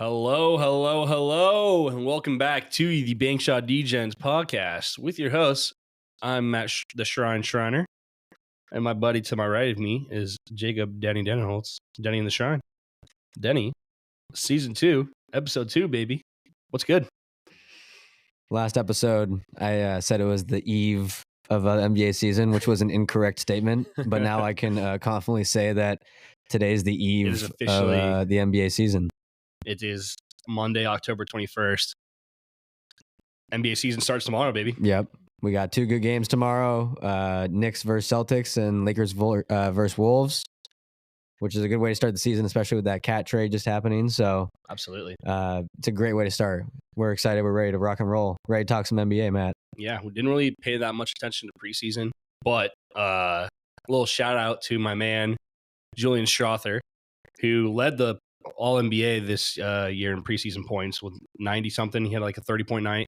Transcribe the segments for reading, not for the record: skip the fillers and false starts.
Hello, hello, hello, and welcome back to the Bankshot Degens podcast with your host. I'm Matt the Shrine Shriner, and my buddy to my right of me is Jacob Denny Denholtz, Denny in the Shrine. Denny, season 2, episode 2, baby. What's good? Last episode, I said it was the eve of NBA season, which was an incorrect statement, but now I can confidently say that today's the eve is officially of the NBA season. It is Monday, October 21st. NBA season starts tomorrow, baby. Yep. We got 2 good games tomorrow, Knicks versus Celtics and Lakers versus Wolves, which is a good way to start the season, especially with that cat trade just happening. So Absolutely. It's a great way to start. We're excited. We're ready to rock and roll. Ready to talk some NBA, Matt. Yeah, we didn't really pay that much attention to preseason, but a little shout out to my man, Julian Strother, who led the All-NBA this year in preseason points with 90-something. He had like a 30-point night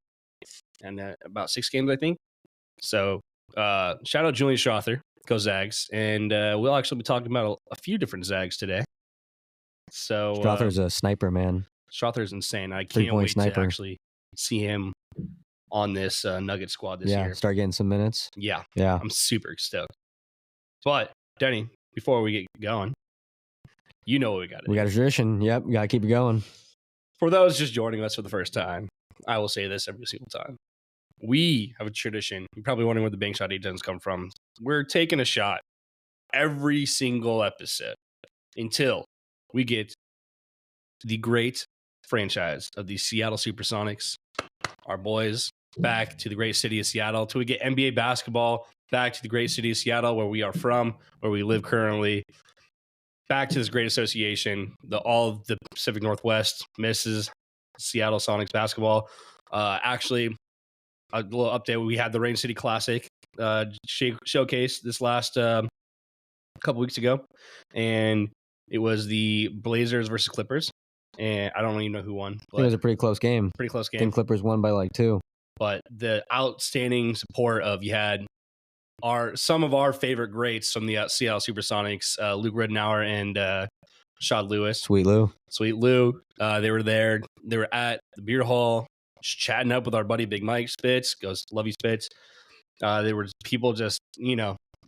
and about 6 games, I think. So shout out Julian Strother, go Zags. And we'll actually be talking about a few different Zags today. So Strother's a sniper, man. Strother's insane. I can't wait to actually see him on this Nugget squad this year. Start getting some minutes. Yeah. Yeah. I'm super stoked. But, Denny, before we get going, you know what we got to do. We got a tradition. Yep. Got to keep it going. For those just joining us for the first time, I will say this every single time. We have a tradition. You're probably wondering where the Bankshot Degens come from. We're taking a shot every single episode until we get the great franchise of the Seattle Supersonics, our boys, back to the great city of Seattle, till we get NBA basketball back to the great city of Seattle, where we are from, where we live currently, back to this great association. All of the Pacific Northwest misses Seattle Sonics basketball. Actually, a little update. We had the Rain City Classic showcase this last couple weeks ago, and it was the Blazers versus Clippers. And I don't even know who won. But it was a pretty close game. Pretty close game. I think Clippers won by like 2. But the outstanding support of, you had some of our favorite greats from the Seattle Supersonics, Luke Ridnour and Shad Lewis. Sweet Lou. They were there. They were at the beer hall, just chatting up with our buddy Big Mike Spitz. Goes, love you, Spitz. There were people just,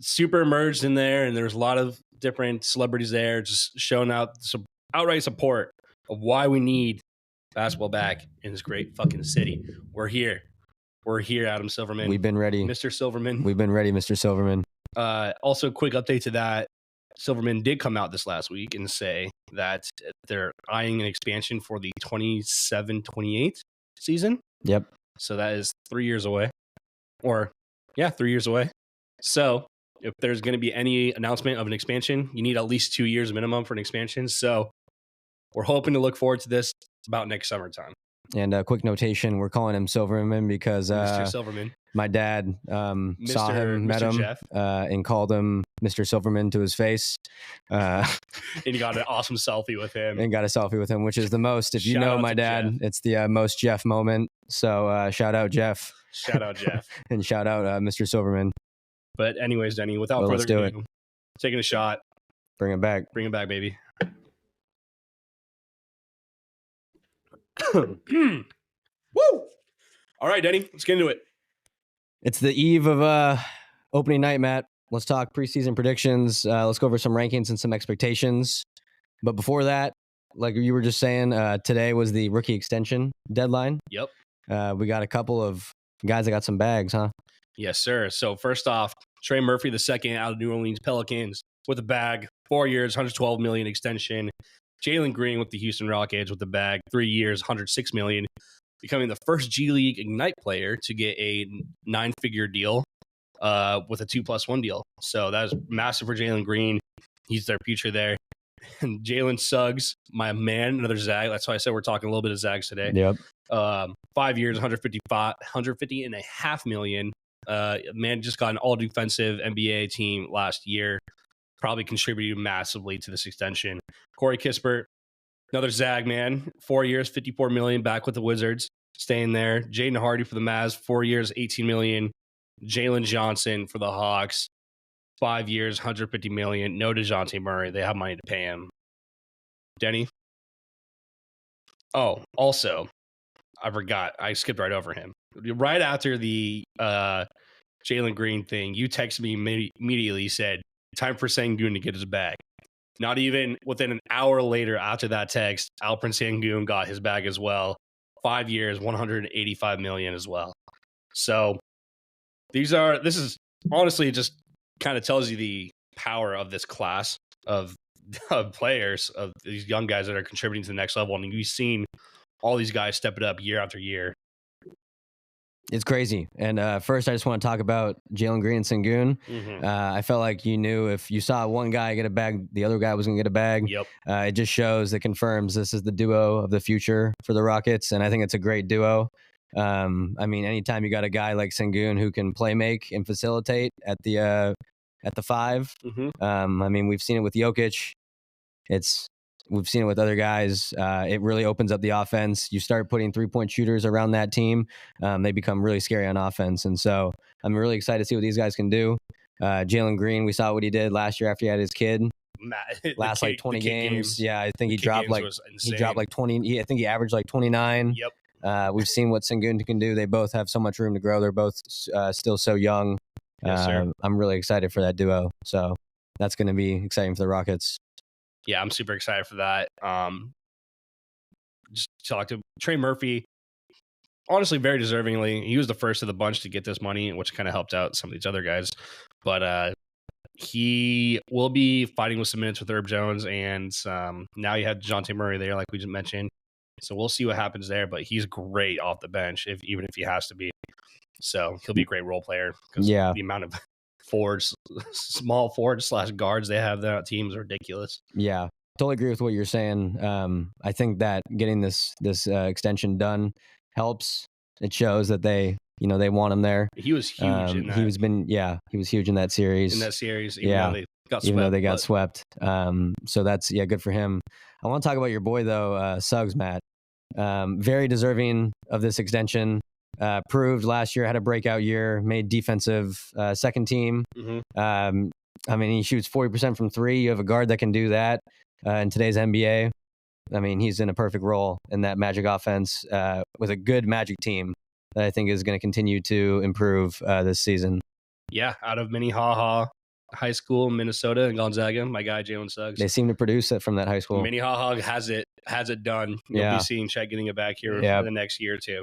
super immersed in there, and there was a lot of different celebrities there, just showing out some outright support of why we need basketball back in this great fucking city. We're here. Adam Silverman. We've been ready. Mr. Silverman. We've been ready, Mr. Silverman. Also, quick update to that. Silverman did come out this last week and say that they're eyeing an expansion for the 27-28 season. Yep. So that is 3 years away. 3 years away. So if there's going to be any announcement of an expansion, you need at least 2 years minimum for an expansion. So we're hoping to look forward to this about next summertime. And a quick notation, we're calling him Silverman because Mr. Silverman. My dad saw him, met him, Jeff. And called him Mr. Silverman to his face. And you got an awesome selfie with him. Which is the most. If you know my dad, Jeff. It's the most Jeff moment. So shout out Jeff. And shout out Mr. Silverman. But anyways, Denny, without further ado, taking a shot. Bring it back, baby. Woo! All right, Denny, let's get into it. It's the eve of opening night, Matt. Let's talk preseason predictions. Let's go over some rankings and some expectations. But before that, like you were just saying, today was the rookie extension deadline. Yep. We got a couple of guys that got some bags, huh? Yes, sir. So first off, Trey Murphy II out of New Orleans Pelicans with a bag, 4 years, $112 million extension. Jalen Green with the Houston Rockets with the bag, 3 years, $106 million, becoming the first G League Ignite player to get a 9-figure deal with a 2+1 deal. So that is massive for Jalen Green. He's their future there. And Jalen Suggs, my man, another Zag. That's why I said we're talking a little bit of Zags today. Yep. 5 years, $150.5 million. Man just got an all-defensive NBA team last year. Probably contributed massively to this extension. Corey Kispert, another Zag man, 4 years, $54 million, back with the Wizards, staying there. Jaden Hardy for the Mavs, 4 years, $18 million. Jalen Johnson for the Hawks, 5 years, $150 million. No DeJounte Murray. They have money to pay him. Denny, Oh, also, I forgot. I skipped right over him. Right after the Jalen Green thing, you texted me immediately, said, time for Sengun to get his bag. Not even within an hour later after that text, Alperen Sengun got his bag as well. 5 years, 185 million as well. So this is honestly just kind of tells you the power of this class of players, of these young guys that are contributing to the next level. And you've seen all these guys step it up year after year. It's crazy. And first, I just want to talk about Jalen Green and Sengun. I felt like you knew if you saw one guy get a bag, the other guy was going to get a bag. Yep. It just shows, it confirms this is the duo of the future for the Rockets. And I think it's a great duo. I mean, anytime you got a guy like Sengun who can play make and facilitate at the 5, I mean, we've seen it with Jokic. We've seen it with other guys. It really opens up the offense. You start putting 3-point shooters around that team. They become really scary on offense. And so I'm really excited to see what these guys can do. Jalen Green, we saw what he did last year after he had his kid. Last like 20 games. Yeah, I think he dropped like 20. I think he averaged like 29. Yep. We've seen what Sengun can do. They both have so much room to grow. They're both still so young. Yes, sir. I'm really excited for that duo. So that's going to be exciting for the Rockets. Yeah, I'm super excited for that. Just talked to Trey Murphy. Honestly, very deservingly. He was the first of the bunch to get this money, which kind of helped out some of these other guys. But he will be fighting with some minutes with Herb Jones. And now you have DeJounte Murray there, like we just mentioned. So we'll see what happens there. But he's great off the bench, even if he has to be. So he'll be a great role player. Because the amount of small forwards / guards they have there on teams is ridiculous. Yeah, totally agree with what you're saying. I think that getting this extension done helps. It shows that they want him there. He was huge in that. He was huge in that series. Even though they got swept. So that's good for him. I want to talk about your boy though, Suggs, Matt. Very deserving of this extension. Proved last year, had a breakout year, made defensive second team. I mean, he shoots 40% from 3. You have a guard that can do that in today's NBA. I mean, he's in a perfect role in that Magic offense with a good Magic team that I think is going to continue to improve this season. Yeah, out of Minnehaha High School, Minnesota, and Gonzaga, my guy Jalen Suggs. They seem to produce it from that high school. Minnehaha has it done. You'll be seeing Chet getting it back here for the next year or two.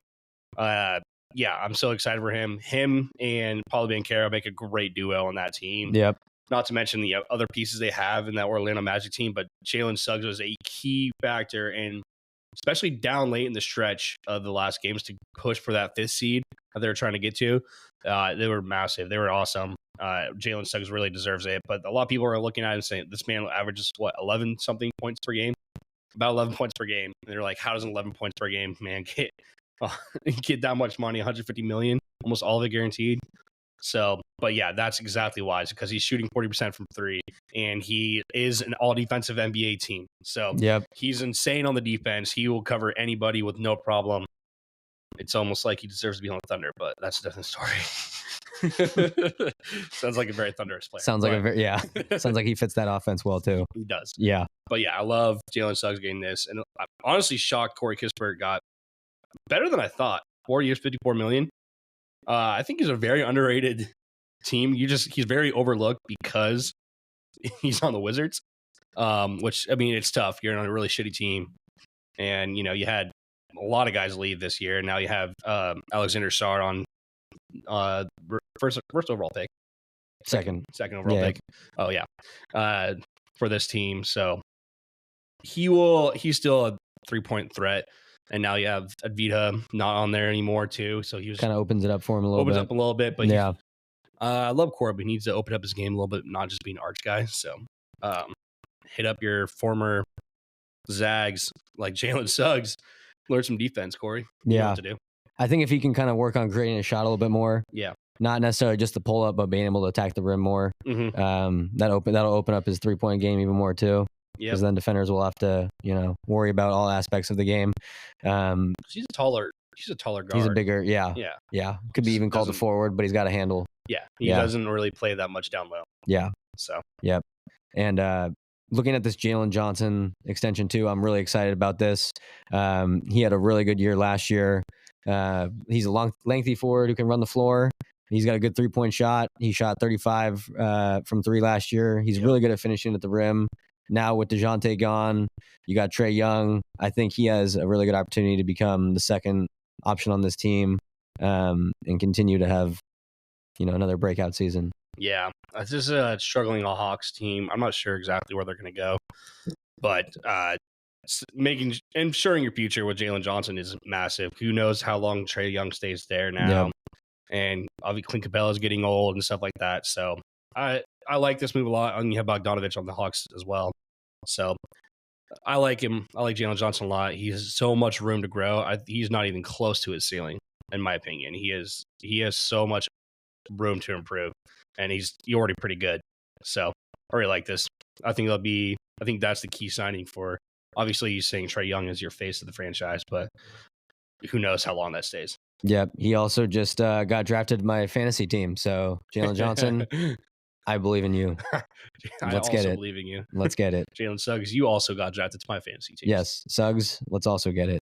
I'm so excited for him. Him and Paulo Banchero make a great duo on that team. Yep. Not to mention the other pieces they have in that Orlando Magic team, but Jalen Suggs was a key factor, and especially down late in the stretch of the last games to push for that 5th seed that they were trying to get to. They were massive. They were awesome. Jalen Suggs really deserves it, but a lot of people are looking at him saying this man averages 11 something points per game, about 11 points per game. And they're like, how does 11 points per game, man, get that much money, 150 million, almost all of it guaranteed. So, but yeah, that's exactly why. It's because he's shooting 40% from 3, and he is an all defensive NBA team. So he's insane on the defense. He will cover anybody with no problem. It's almost like he deserves to be on the Thunder, but that's a different story. Sounds like a very thunderous player. Sounds like he fits that offense well too. He does. Yeah. But yeah, I love Jalen Suggs getting this, and I'm honestly shocked Corey Kispert got better than I thought. 4 years, 54 million. I think he's a very underrated team. He's very overlooked because he's on the Wizards. Which, I mean, it's tough. You're on a really shitty team, and you had a lot of guys leave this year. Now you have Alexander Sarr on first overall pick, second overall pick. Oh yeah, for this team. So he's still a 3-point threat. And now you have Advita not on there anymore too, so he was kind of opens it up for him a little bit. But I love Corey. He needs to open up his game a little bit, not just be an arch guy. So hit up your former Zags like Jalen Suggs, learn some defense, Corey. You know what to do. I think if he can kind of work on creating a shot a little bit more, not necessarily just the pull up, but being able to attack the rim more, that'll open up his 3-point game even more too. Because then defenders will have to, worry about all aspects of the game. He's a taller guard. He's a bigger, Could be even called a forward, but he's got a handle. Yeah, he doesn't really play that much down low. Yeah. So. Yep. And looking at this Jalen Johnson extension too, I'm really excited about this. He had a really good year last year. He's a lengthy forward who can run the floor. He's got a good 3-point shot. He shot 35 from 3 last year. He's really good at finishing at the rim. Now with DeJounte gone, you got Trae Young. I think he has a really good opportunity to become the second option on this team and continue to have, another breakout season. Yeah, this is a struggling Hawks team. I'm not sure exactly where they're going to go, but ensuring your future with Jalen Johnson is massive. Who knows how long Trae Young stays there now? Yep. And obviously Clint Capella is getting old and stuff like that. So I like this move a lot. And you have Bogdanovich on the Hawks as well. So I like him. I like Jalen Johnson a lot. He has so much room to grow. He's not even close to his ceiling, in my opinion. He has so much room to improve, and he's already pretty good. So I really like this. I think that's the key signing for. Obviously, you're saying Trae Young is your face of the franchise, but who knows how long that stays. Yep. He also just got drafted to my fantasy team. So Jalen Johnson, I believe in you. Let's get it. Believe in you. Let's get it. Jalen Suggs, you also got drafted to my fantasy team. Yes, Suggs. Let's also get it.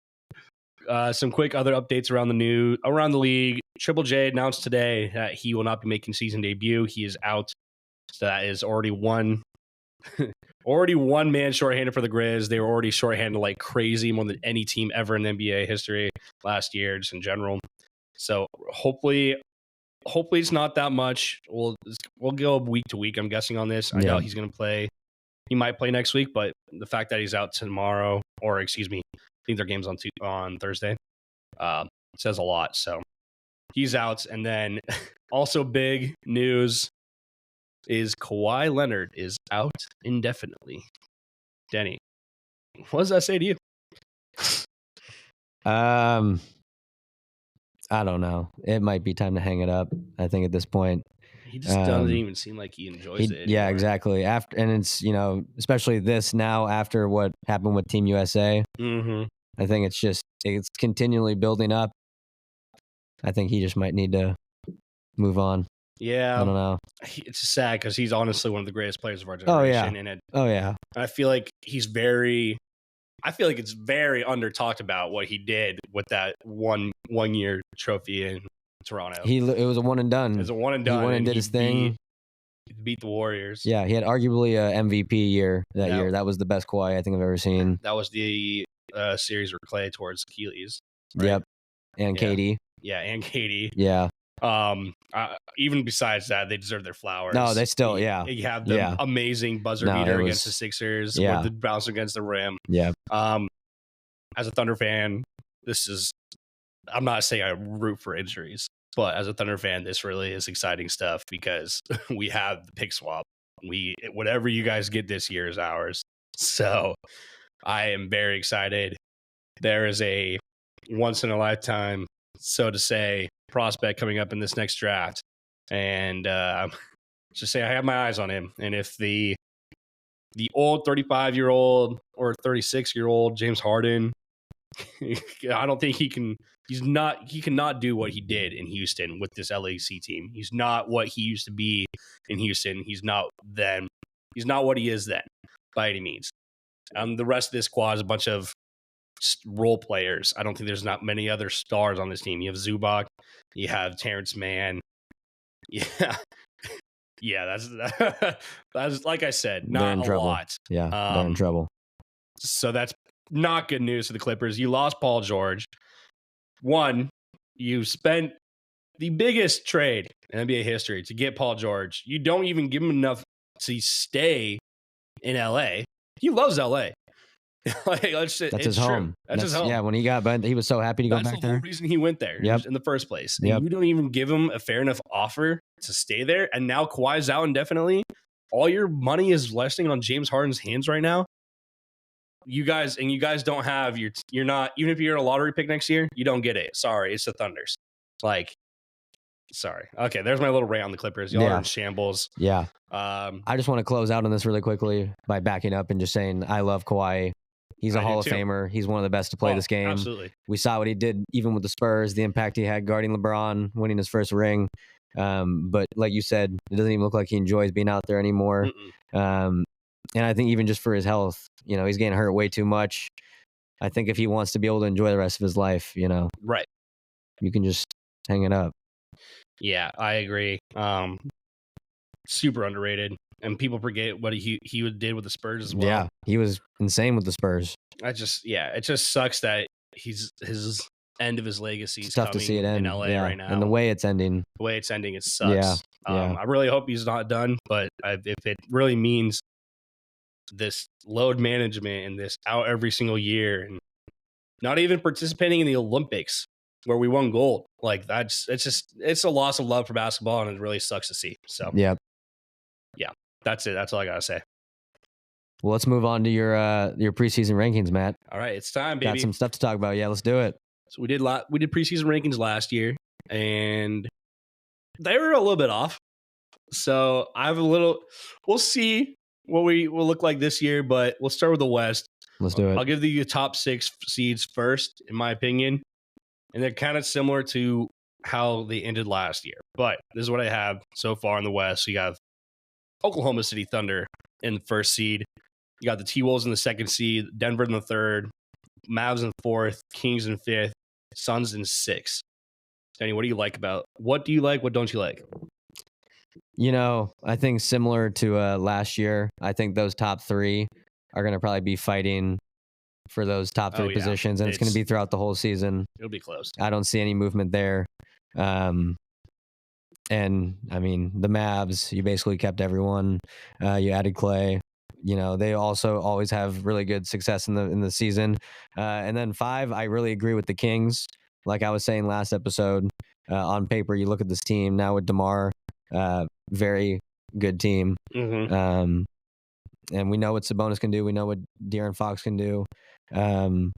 Some quick other updates around the league. Triple J announced today that he will not be making season debut. He is out. So that is already one man shorthanded for the Grizz. They were already shorthanded like crazy, more than any team ever in NBA history last year, just in general. So hopefully it's not that much. We'll go week to week, I'm guessing, on this. I doubt he's going to play. He might play next week, but the fact that he's out tomorrow, or excuse me, I think their game's on Thursday, says a lot. So he's out. And then also big news is Kawhi Leonard is out indefinitely. Denny, what does that say to you? I don't know. It might be time to hang it up. I think at this point, he just doesn't even seem like he enjoys it anymore. Yeah, exactly. And it's especially this now after what happened with Team USA. Mm-hmm. I think it's continually building up. I think he just might need to move on. Yeah, I don't know. It's sad because he's honestly one of the greatest players of our generation. Oh yeah. I feel like it's very under talked about what he did with that one year trophy in Toronto. It was a one and done. It was a one and done. He went and did his thing. Beat the Warriors. Yeah, he had arguably a MVP year that year. That was the best Kawhi I think I've ever seen. That was the series where Clay towards Achilles. Right? Yep. And KD. Yeah, and KD. Yeah. Even besides that, they deserve their flowers. No, they still, You have the amazing buzzer beater against the Sixers with the bounce against the rim. Yeah. As a Thunder fan, I'm not saying I root for injuries, but as a Thunder fan, this really is exciting stuff because we have the pick swap. Whatever you guys get this year is ours. So I am very excited. There is a once in a lifetime, so to say, prospect coming up in this next draft. And just say I have my eyes on him. And if the old 35-year-old or 36-year-old James Harden, I don't think he cannot do what he did in Houston with this LAC team. He's not what he used to be in Houston. He's not what he is then by any means. The rest of this squad is a bunch of role players. I don't think there's not many other stars on this team. You have Zubac, you have Terrence Mann. Yeah, that's like I said, not a lot. Yeah, they're in trouble. So that's not good news for the Clippers. You lost Paul George. One, you spent the biggest trade in NBA history to get Paul George. You don't even give him enough to stay in LA. He loves LA. That's his home. That's his home. Yeah, when he got back, he was so happy to go back there. That's the whole reason he went there in the first place. And you don't even give him a fair enough offer to stay there. And now Kawhi's out indefinitely. All your money is resting on James Harden's hands right now. You guys don't have you're not, even if you're a lottery pick next year, you don't get it. Sorry, it's the Thunders. Sorry. Okay, there's my little rant on the Clippers. Y'all are in shambles. Yeah. I just want to close out on this really quickly by backing up and just saying I love Kawhi. He's a Hall of Famer. He's one of the best to play this game. Absolutely. We saw what he did even with the Spurs, the impact he had guarding LeBron, winning his first ring. But like you said, it doesn't even look like he enjoys being out there anymore. And I think even just for his health, he's getting hurt way too much. I think if he wants to be able to enjoy the rest of his life, Right. you can just hang it up. Yeah, I agree. Super underrated, and people forget what he did with the Spurs as well. Yeah, he was insane with the Spurs. It just sucks that his end of his legacy is tough to see it end in LA right now, and the way it's ending. It sucks. Yeah. I really hope he's not done, but if it really means this load management and this out every single year, and not even participating in the Olympics where we won gold, like it's a loss of love for basketball, and it really sucks to see. So yeah, that's it. That's all I gotta say. Well, let's move on to your preseason rankings, Matt. All right, it's time, baby. Got some stuff to talk about. Yeah, let's do it. So we did preseason rankings last year, and they were a little bit off. So we'll see what we will look like this year, but we'll start with the West. Let's do it. I'll give you the top 6 seeds first, in my opinion. And they're kind of similar to how they ended last year. But this is what I have so far in the West. So you have Oklahoma City Thunder in the first seed. You got the T-Wolves in the second seed, Denver in the third, Mavs in the fourth, Kings in fifth, Suns in sixth. Danny, what do you like? What don't you like? I think similar to last year, I think those top 3 are going to probably be fighting for those top 3 positions, and it's going to be throughout the whole season. It'll be close. I don't see any movement there. And I mean, the Mavs, you basically kept everyone. You added Clay. They also always have really good success in the season. And then 5, I really agree with the Kings. Like I was saying last episode, on paper, you look at this team now with DeMar, very good team. Mm-hmm. And we know what Sabonis can do. We know what De'Aaron Fox can do. 6th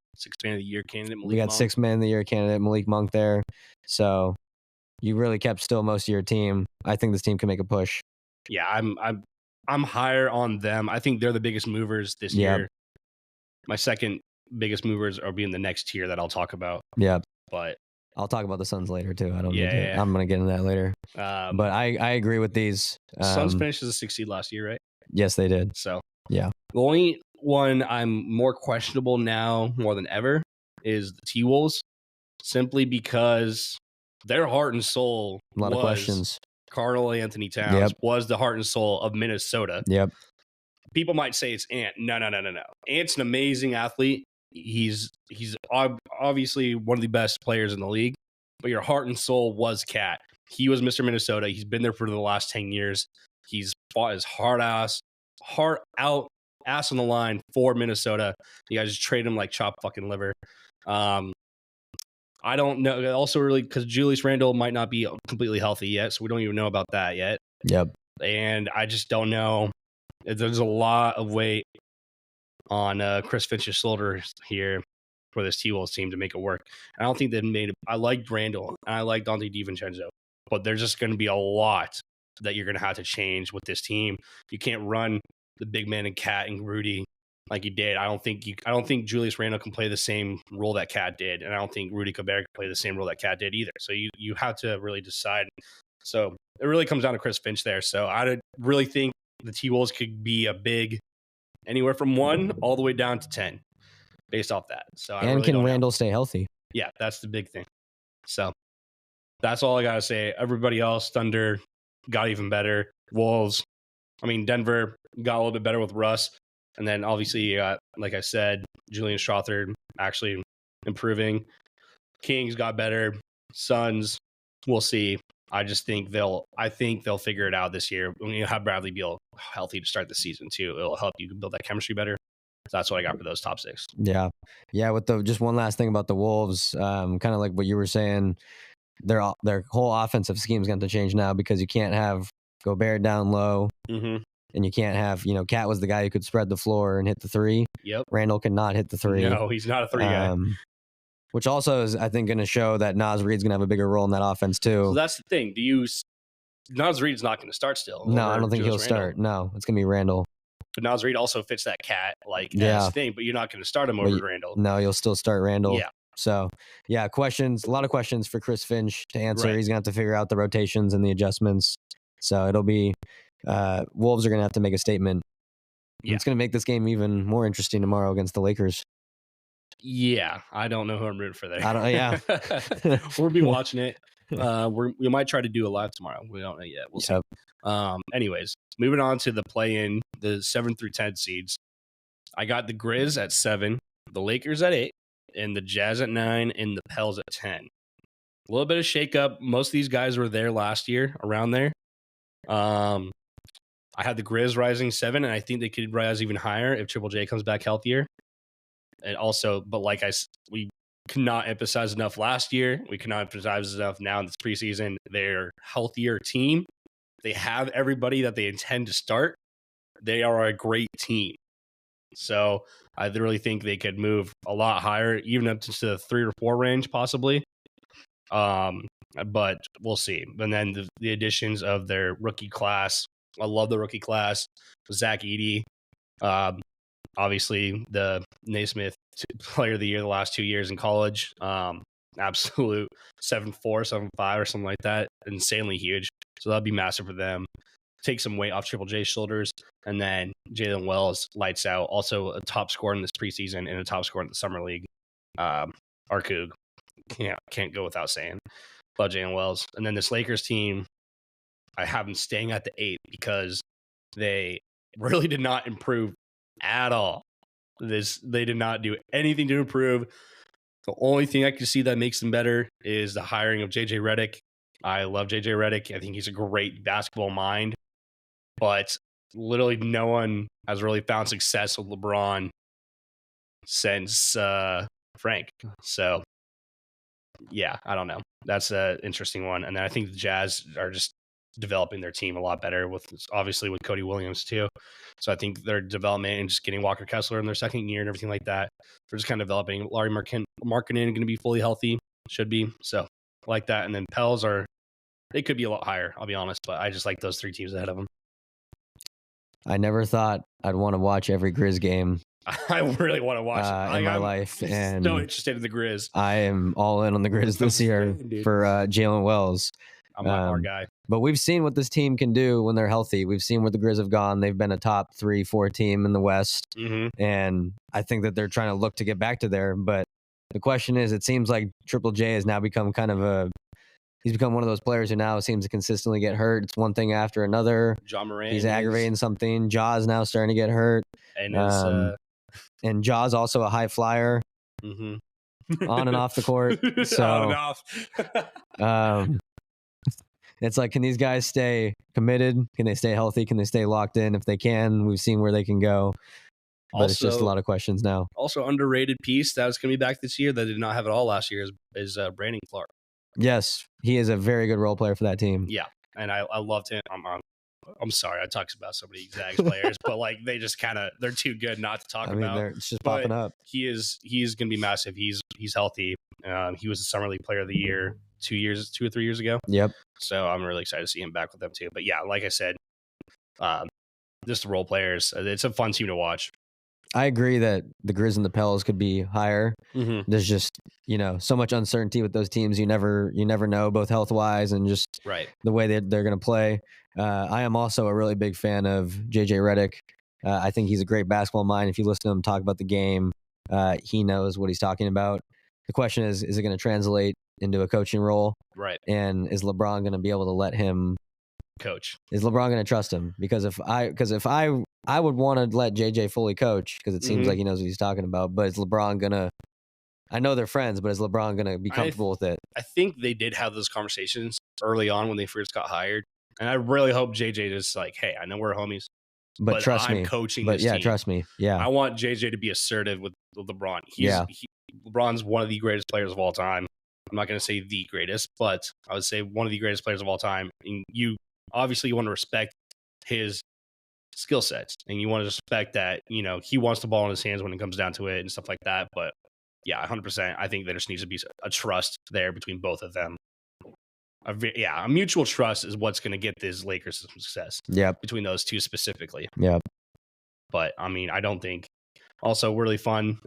Man of the Year candidate. We got 6th Man of the Year candidate Malik Monk there. So you really kept still most of your team. I think this team can make a push. Yeah, I'm higher on them. I think they're the biggest movers this year. My second biggest movers are being the next tier that I'll talk about. Yeah, but I'll talk about the Suns later too. I don't need to. I'm going to get into that later. But I agree with these. Suns finished as a 6th seed last year, right? Yes, they did. So yeah, the only one I'm more questionable now more than ever is the T-Wolves, simply because their heart and soul a lot of questions. Karl Anthony Towns was the heart and soul of Minnesota. Yep. People might say it's Ant. No. Ant's an amazing athlete. He's obviously one of the best players in the league, but your heart and soul was Cat. He was Mr. Minnesota. He's been there for the last 10 years. He's fought his heart out, ass on the line for Minnesota. You guys just trade him like chopped fucking liver. I don't know. Also, really, because Julius Randle might not be completely healthy yet, so we don't even know about that yet. Yep. And I just don't know. There's a lot of weight on Chris Finch's shoulders here for this T-Wolves team to make it work. I don't think they've made it. I liked Randle and I like Dante DiVincenzo, but there's just going to be a lot that you're going to have to change with this team. You can't run the big man and Cat and Rudy like you did. I don't think Julius Randle can play the same role that Cat did, and I don't think Rudy Gobert can play the same role that Cat did either. So you have to really decide. So it really comes down to Chris Finch there. So I really think the T-Wolves could be a big anywhere from 1 all the way down to 10 based off that. So can Randle stay healthy? Yeah, that's the big thing. So that's all I gotta say. Everybody else, Thunder got even better. Wolves, Denver got a little bit better with Russ. And then obviously you got, like I said, Julian Strawther actually improving. Kings got better. Suns, we'll see. I think they'll figure it out this year. When you have Bradley Beal healthy to start the season too, it'll help you build that chemistry better. So that's what I got for those top 6. Yeah. With just one last thing about the Wolves, kind of like what you were saying, their whole offensive scheme is going to change now because you can't have Gobert down low. Mm-hmm. And you can't have, Cat was the guy who could spread the floor and hit the 3. Yep. Randle cannot hit the 3. No, he's not a 3 guy. Which also is, I think, going to show that Naz Reid's going to have a bigger role in that offense too. So that's the thing. Naz Reid's not going to start still? No, I don't think he'll start. No, it's going to be Randle. But Naz Reid also fits that Cat as thing, but you're not going to start him over Randle. No, you'll still start Randle. Yeah. So, a lot of questions for Chris Finch to answer. Right. He's going to have to figure out the rotations and the adjustments. So it'll be Wolves are going to have to make a statement Yeah. It's going to make this game even more interesting tomorrow against the Lakers. Yeah, I don't know who I'm rooting for there. I don't. Yeah, We'll be watching it. We might try to do it live tomorrow. We don't know yet. We'll see. Anyways, moving on to the play-in, the 7 through 10 seeds. I got the Grizz at 7, the Lakers at 8, and the Jazz at 9, and the Pels at 10. A little bit of shakeup. Most of these guys were there last year, around there. I had the Grizz rising 7, and I think they could rise even higher if Triple J comes back healthier. And also, but like we could not emphasize enough last year. We could not emphasize enough now in this preseason. They're a healthier team. They have everybody that they intend to start. They are a great team. So I really think they could move a lot higher, even up to the 3 or 4 range, possibly. But we'll see. And then the additions of their rookie class. I love the rookie class. Zach Edey. Obviously, the Naismith Player of the Year the last 2 years in college. Absolute 7'4", 7'5", or something like that. Insanely huge. So that'd be massive for them. Take some weight off Triple J's shoulders. And then Jalen Wells lights out. Also a top scorer in this preseason and a top scorer in the summer league. Arcoog. Can't go without saying. Love Jalen Wells. And then this Lakers team, I have them staying at the 8 because they really did not improve at all. They did not do anything to improve. The only thing I can see that makes them better is the hiring of JJ Redick. I love JJ Redick. I think he's a great basketball mind, but literally no one has really found success with LeBron since Frank. So yeah, I don't know. That's an interesting one. And then I think the Jazz are just developing their team a lot better with Cody Williams too. So I think their development and just getting Walker Kessler in their second year and everything like that. They're just kind of developing. Larry Markkinen going to be fully healthy. Should be. So I like that. And then Pels they could be a lot higher, I'll be honest, but I just like those 3 teams ahead of them. I never thought I'd want to watch every Grizz game. I really want to watch it in my life, and so interested in the Grizz. I am all in on the Grizz this year for Jalen Wells. I'm our guy. But we've seen what this team can do when they're healthy. We've seen where the Grizz have gone. They've been a top 3-4 team in the West, and I think that they're trying to look to get back to there. But the question is, it seems like Triple J has now become he's become one of those players who now seems to consistently get hurt. It's one thing after another. John Morant. He's aggravating something. Jaw's now starting to get hurt. And Jaw's also a high flyer on and off the court. So on and off. It's like, can these guys stay committed? Can they stay healthy? Can they stay locked in? If they can, we've seen where they can go. But it's just a lot of questions now. Also, underrated piece that's going to be back this year that did not have it all last year is Brandon Clark. Yes, he is a very good role player for that team. Yeah, and I loved him. I'm sorry, I talked about so many Zags players, but like they just they're too good not to talk about. It's just popping up. He's going to be massive. He's healthy. He was the summer league player of the year 2 or 3 years ago. Yep. So I'm really excited to see him back with them too. But yeah, like I said, just the role players. It's a fun team to watch. I agree that the Grizz and the Pels could be higher. There's just so much uncertainty with those teams. You never know, both health wise and just the way that they're going to play. I am also a really big fan of JJ Redick. I think he's a great basketball mind. If you listen to him talk about the game, he knows what he's talking about. The question is it going to translate into a coaching role? Right. And is LeBron going to be able to let him coach? Is LeBron going to trust him? Because if I would want to let JJ fully coach because it seems like he knows what he's talking about. But is LeBron going to? I know they're friends, but is LeBron going to be comfortable with it? I think they did have those conversations early on when they first got hired. And I really hope JJ just like, hey, I know we're homies, but trust me. I'm coaching but this yeah, team. Trust me. Yeah. I want JJ to be assertive with LeBron. LeBron's one of the greatest players of all time. I'm not going to say the greatest, but I would say one of the greatest players of all time. And you want to respect his skill sets, and you want to respect that, he wants the ball in his hands when it comes down to it and stuff like that. But yeah, 100%. I think there just needs to be a trust there between both of them. A mutual trust is what's going to get this Lakers some success. Yeah, between those two specifically. Yeah, but I mean, I don't think. Also, really fun.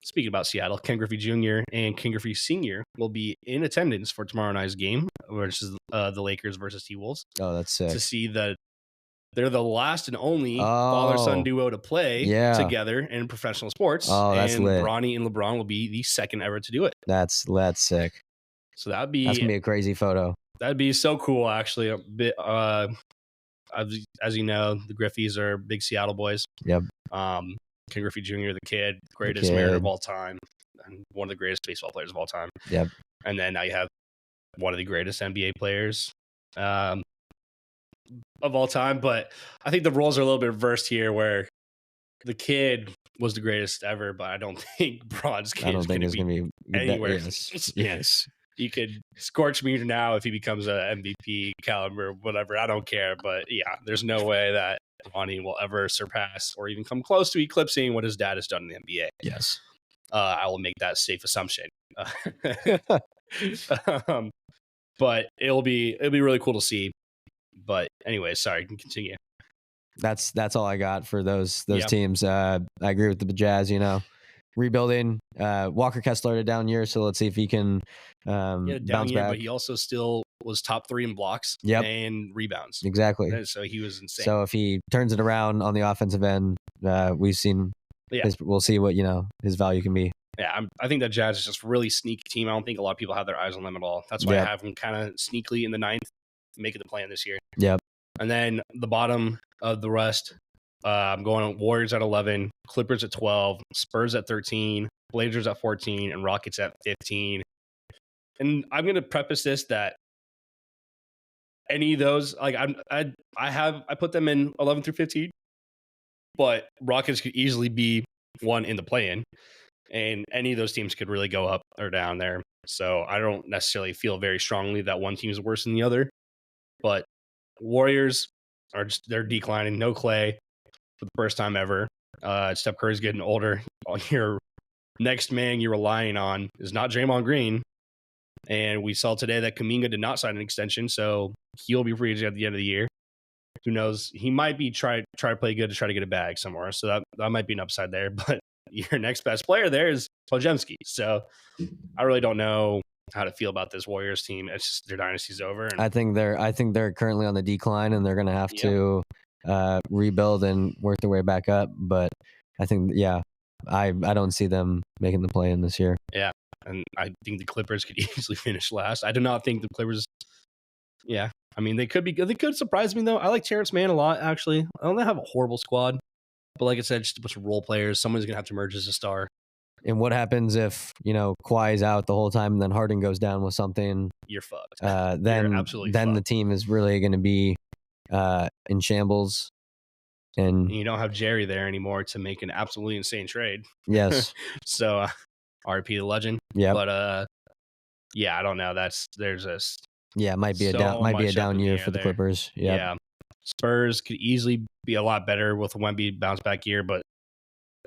Speaking about Seattle, Ken Griffey Jr. and Ken Griffey Sr. will be in attendance for tomorrow night's game, which is the Lakers versus T-Wolves. Oh, that's sick. To see the they're the last and only Oh, father-son duo to play yeah. together in professional sports. Oh, that's and lit. Bronny and LeBron will be the second ever to do it. That's sick. So That's gonna be a crazy photo. that'd be so cool, actually. A bit, as you know, the Griffies are big Seattle boys. Yep. Ken Griffey Jr., the kid, greatest Mariner of all time, and one of the greatest baseball players of all time. Yep. And then now you have one of the greatest NBA players of all time. But I think the roles are a little bit reversed here, where the kid was the greatest ever, but I don't think Bron's kid is going to be anywhere. Yes. You could scorch me now if he becomes an MVP caliber, whatever. I don't care. But yeah, there's no way that Bronny will ever surpass or even come close to eclipsing what his dad has done in the NBA. Yes. I will make that safe assumption. But it'll be really cool to see. But anyway, sorry, you can continue. That's all I got for those teams. I agree with the Jazz, rebuilding. Walker Kessler had a down year, so let's see if he can bounce back. But he also still was top 3 in blocks and rebounds. Exactly. So he was insane. So if he turns it around on the offensive end, we've seen. We'll see what his value can be. Yeah, I think that Jazz is just a really sneaky team. I don't think a lot of people have their eyes on them at all. That's why I have them kind of sneakily in the 9th, making the play-in this year. Yep. And then the bottom of the rest, I'm going Warriors at 11, Clippers at 12, Spurs at 13, Blazers at 14, and Rockets at 15. And I'm going to preface this that any of those, like I put them in 11 through 15, but Rockets could easily be one in the play-in, and any of those teams could really go up or down there. So I don't necessarily feel very strongly that one team is worse than the other, but Warriors they're declining. No Clay for the first time ever. Steph Curry's getting older. Your next man you're relying on is not Draymond Green. And we saw today that Kuminga did not sign an extension, so he'll be free at the end of the year. Who knows? He might be try to play good to try to get a bag somewhere. So that might be an upside there. But your next best player there is Podziemski. So I really don't know how to feel about this Warriors team. It's just their dynasty's over. And I think they're currently on the decline, and they're going to have to rebuild and work their way back up. But I think, I don't see them making the play in this year. Yeah, and I think the Clippers could easily finish last. I do not think the Clippers. Yeah, I mean they could surprise me though. I like Terrence Mann a lot actually. I don't have a horrible squad, but like I said, just a bunch of role players. Someone's gonna have to emerge as a star. And what happens if Kawhi is out the whole time and then Harden goes down with something? You're fucked. Then the team is really going to be in shambles. And you don't have Jerry there anymore to make an absolutely insane trade. Yes. So RP the legend. Yeah. But I don't know. It might be a down year for the Clippers. Yep. Yeah. Spurs could easily be a lot better with a Wemby bounce back year, but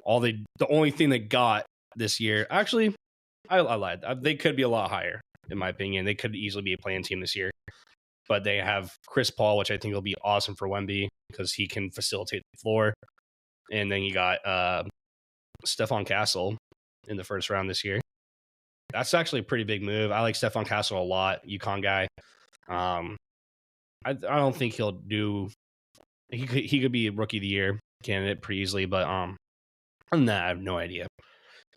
the only thing they got this year, actually, I lied. They could be a lot higher, in my opinion. They could easily be a playing team this year. But they have Chris Paul, which I think will be awesome for Wemby because he can facilitate the floor. And then you got Stephon Castle in the first round this year. That's actually a pretty big move. I like Stephon Castle a lot, UConn guy. I don't think he'll do. He could be a rookie of the year candidate pretty easily, but I have no idea.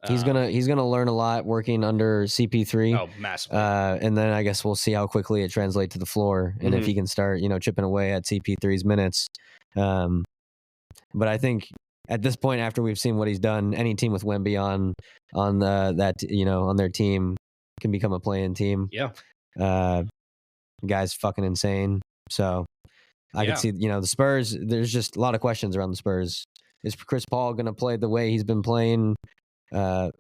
He's gonna learn a lot working under CP3. Oh, massively. And then I guess we'll see how quickly it translates to the floor, and if he can start, chipping away at CP3's minutes. But I think at this point, after we've seen what he's done, any team with Wemby on on their team can become a play-in team. Yeah. Guy's fucking insane. So I could see, the Spurs. There's just a lot of questions around the Spurs. Is Chris Paul going to play the way he's been playing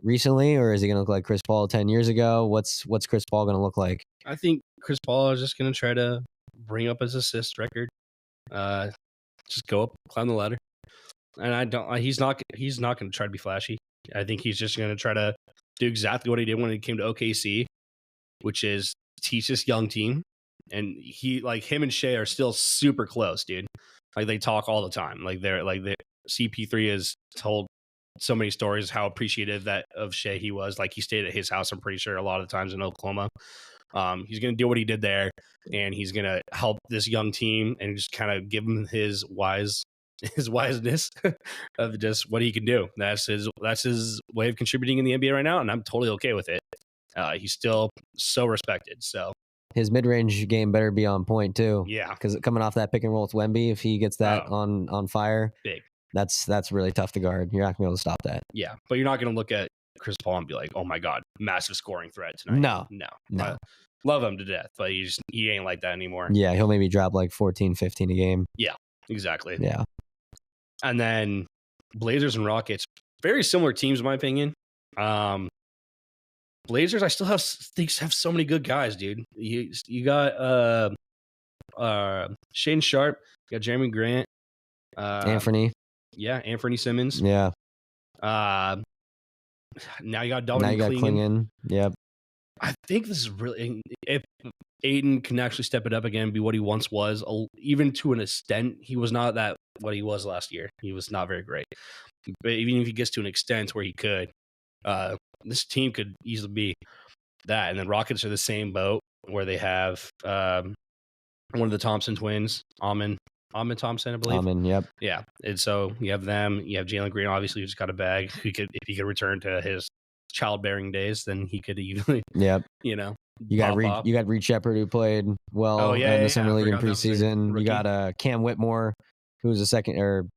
recently, or is he going to look like Chris Paul 10 years ago? What's Chris Paul going to look like? I think Chris Paul is just going to try to bring up his assist record. Just go up, climb the ladder. And he's not going to try to be flashy. I think he's just going to try to do exactly what he did when he came to OKC, which is teach this young team. And him and Shea are still super close, dude. Like they talk all the time. CP3 has told so many stories how appreciative of Shea he was. Like he stayed at his house, I'm pretty sure, a lot of the times in Oklahoma. He's going to do what he did there. and he's gonna help this young team and just kind of give him his wiseness of just what he can do. That's his way of contributing in the NBA right now, and I'm totally okay with it. He's still so respected. So his mid-range game better be on point too. yeah, because coming off that pick and roll with Wemby, if he gets that on fire, big. That's really tough to guard. You're not gonna be able to stop that. Yeah, but you're not gonna look at Chris Paul and be like, oh my god, massive scoring threat tonight. No. I love him to death, but he ain't like that anymore. Yeah, he'll maybe drop like 14, 15 a game. Yeah, exactly. Yeah. And then Blazers and Rockets, very similar teams in my opinion. Blazers, I still have so many good guys, dude. You got Shane Sharp, you got Jeremy Grant, Anthony. Yeah, Anthony Simmons. Yeah. Now you got Dominic Klingon. Yep. I think this is really, if Aiden can actually step it up again and be what he once was, even to an extent, he was not what he was last year. He was not very great. But even if he gets to an extent where he could, this team could easily be that. And then Rockets are the same boat where they have one of the Thompson twins, Amon Thompson, I believe. Amon, yep. Yeah. And so you have them. You have Jalen Green, obviously, who's got a bag. If he could return to his childbearing days, then he could easily, yep. You know. You got Reed Shepard, who played well in the summer league in preseason. You got Cam Whitmore, who's a second or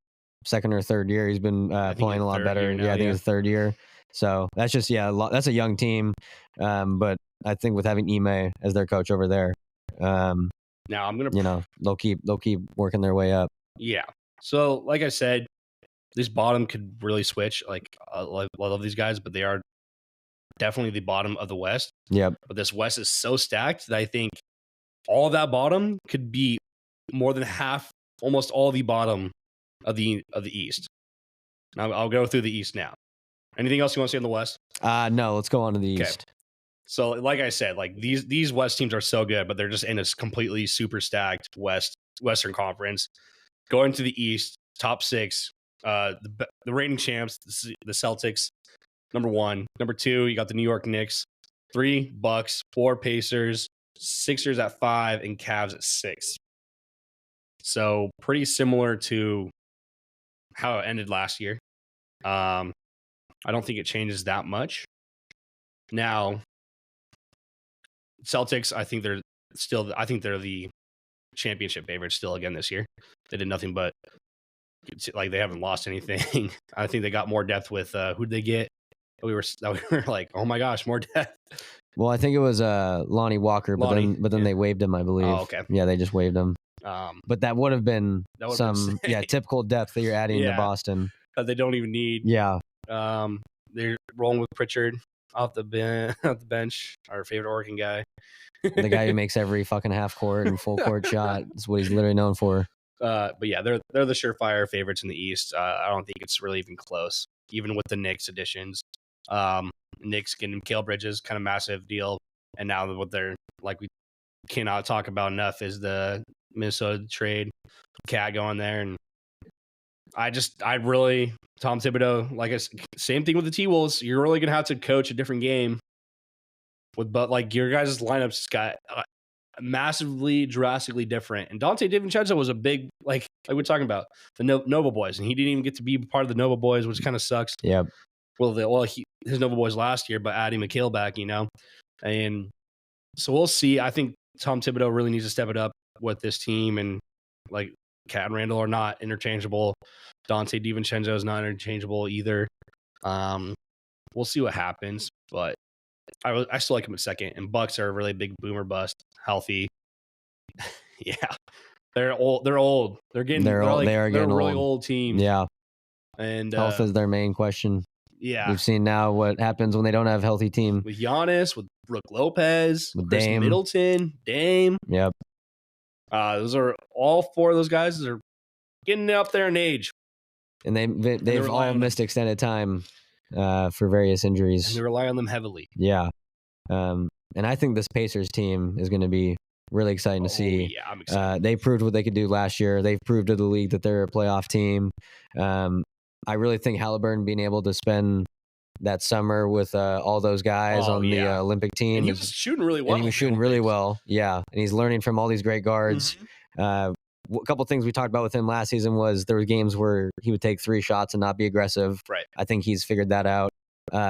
third year. He's been playing a lot better. I think it's third year. So that's just that's a young team. But I think with having Ime as their coach over there, now I'm gonna they'll keep working their way up. Yeah. So like I said, this bottom could really switch. Like I love these guys, but they are definitely the bottom of the West. Yep. But this West is so stacked that I think all of that bottom could be more than half, almost all the bottom of the East. Now I'll go through the East now. Anything else you want to say on the West? No, let's go on to the East. So like I said, like these West teams are so good, but they're just in a completely super stacked Western Conference. Going to the East, top 6, the reigning champs, the Celtics, number 1. Number 2, you got the New York Knicks. 3, Bucks. 4, Pacers. Sixers at 5, and Cavs at 6. So pretty similar to how it ended last year. I don't think it changes that much. Now, Celtics, I think they're the championship favorites still again this year. They did nothing but they haven't lost anything. I think they got more depth with who'd they get? We were like, oh my gosh, more depth. Well, I think it was Lonnie Walker, but then they waived him, I believe. Oh, okay. Yeah, they just waived him. But that would have been typical depth that you're adding to Boston. They don't even need. Yeah. They're rolling with Pritchard off the bench, our favorite Oregon guy. The guy who makes every fucking half court and full court shot is what he's literally known for. But yeah, they're the surefire favorites in the East. I don't think it's really even close, even with the Knicks additions. Knicks getting Mikal Bridges, kind of massive deal. And now what they're we cannot talk about enough is the Minnesota trade. Cat going there, and Tom Thibodeau, same thing with the T-Wolves. You're really gonna have to coach a different game but your guys' lineups got massively, drastically different. And Dante DiVincenzo was a big like we're talking about the Nova Boys, and he didn't even get to be part of the Nova Boys, which kind of sucks. Yeah. His Nova Boys last year, but adding Mikal back, and so we'll see. I think Tom Thibodeau really needs to step it up with this team, and Cat and Randall are not interchangeable. Dante DiVincenzo is not interchangeable either. We'll see what happens, but I still like him at second. And Bucks are a really big boomer bust, healthy. Yeah, they're old. They're old. They're getting. They're a really old team. Yeah, and health is their main question. Yeah, we've seen now what happens when they don't have a healthy team. With Giannis, with Brook Lopez, with Chris Dame. Middleton, Dame. Yep. Those are all 4 of those guys that are getting up there in age, and they've all missed extended time for various injuries. And they rely on them heavily. Yeah. And I think this Pacers team is going to be really exciting to see. Yeah, I'm excited. They proved what they could do last year. They've proved to the league that they're a playoff team. I really think Halliburton being able to spend that summer with all those guys on the Olympic team. And he was shooting really well. And he was shooting really well. Yeah. And he's learning from all these great guards. A couple things we talked about with him last season was there were games where he would take 3 shots and not be aggressive. Right. I think he's figured that out.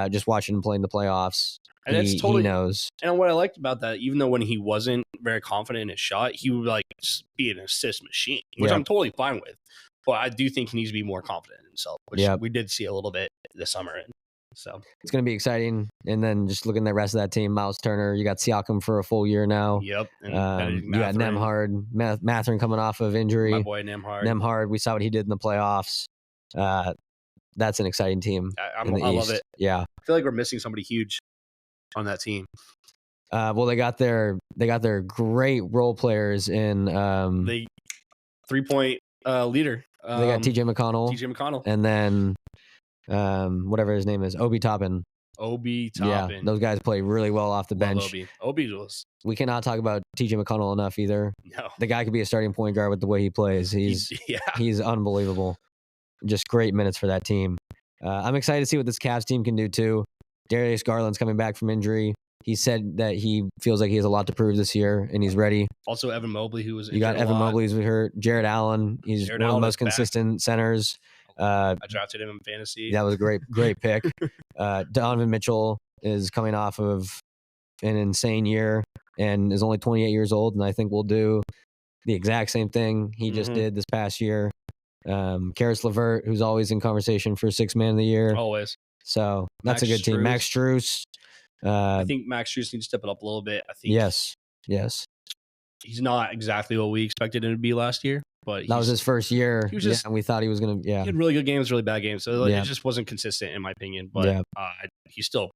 Just watching him play in the playoffs. And he knows. And what I liked about that, even though when he wasn't very confident in his shot, he would like just be an assist machine, which I'm totally fine with. But I do think he needs to be more confident in himself, which we did see a little bit this summer. So it's going to be exciting. And then just looking at the rest of that team, Miles Turner, you got Siakam for a full year now. Yep. And you got Nembhard, Mathurin coming off of injury. My boy Nembhard. Nembhard, we saw what he did in the playoffs. That's an exciting team. I love it. Yeah. I feel like we're missing somebody huge on that team. Well, they got their great role players in the 3-point leader. They got TJ McConnell. And then whatever his name is, Obi Toppin. Yeah, those guys play really well off the bench. Obi was. We cannot talk about TJ McConnell enough either. No. The guy could be a starting point guard with the way he plays. He's unbelievable. Just great minutes for that team. I'm excited to see what this Cavs team can do too. Darius Garland's coming back from injury. He said that he feels like he has a lot to prove this year, and he's ready. Also, Evan Mobley, who was injured. You got Evan Mobley, who's hurt. Jared Allen, he's one of the most consistent centers. I drafted him in fantasy. That was a great pick. Donovan Mitchell is coming off of an insane year and is only 28 years old, and I think will do the exact same thing he just did this past year. Karis LeVert, who's always in conversation for 6th man of the year. Always. So that's a good team. Max Strus. I think Max Strus needs to step it up a little bit. I think yes. He's not exactly what we expected him to be last year, but that was his first year. And we thought he was going to. Yeah, he had really good games, really bad games. So it just wasn't consistent in my opinion. But I'd still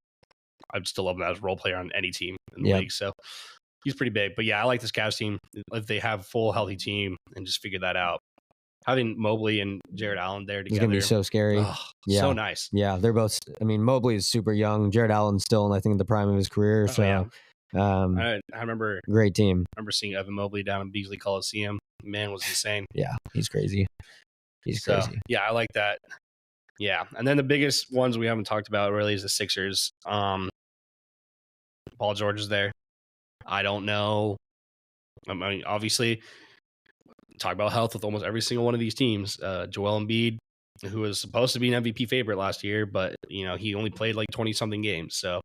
love him as a role player on any team in the league. So he's pretty big. But yeah, I like this Cavs team. If they have a full healthy team and just figure that out. Having Mobley and Jared Allen there together. It's going to be so scary. So nice. Yeah, they're both. I mean, Mobley is super young. Jared Allen's still, I think, the prime of his career. I remember. Great team. I remember seeing Evan Mobley down in Beasley Coliseum. Man was insane. Yeah, he's crazy. Crazy. Yeah, I like that. Yeah, and then the biggest ones we haven't talked about really is the Sixers. Paul George is there. I don't know. I mean, obviously. Talk about health with almost every single one of these teams. Joel Embiid, who was supposed to be an MVP favorite last year, but he only played like 20-something games, so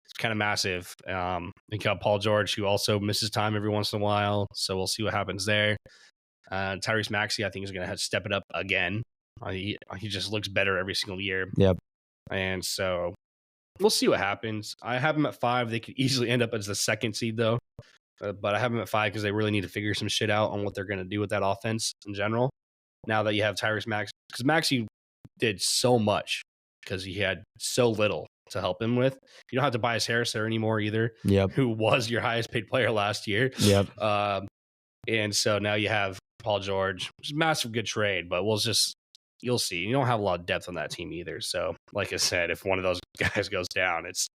it's kind of massive. We got Paul George, who also misses time every once in a while, so we'll see what happens there. Tyrese Maxey, I think, is going to have to step it up again. He just looks better every single year. Yep. And so we'll see what happens. I have them at 5. They could easily end up as the 2nd seed, though. But I have them at 5 because they really need to figure some shit out on what they're going to do with that offense in general. Now that you have Tyrese Maxey, because Maxey did so much because he had so little to help him with. You don't have Tobias Harris there anymore either. Yep. Who was your highest paid player last year. Yep. And so now you have Paul George, which is a massive good trade, but you'll see. You don't have a lot of depth on that team either. So like I said, if one of those guys goes down, it's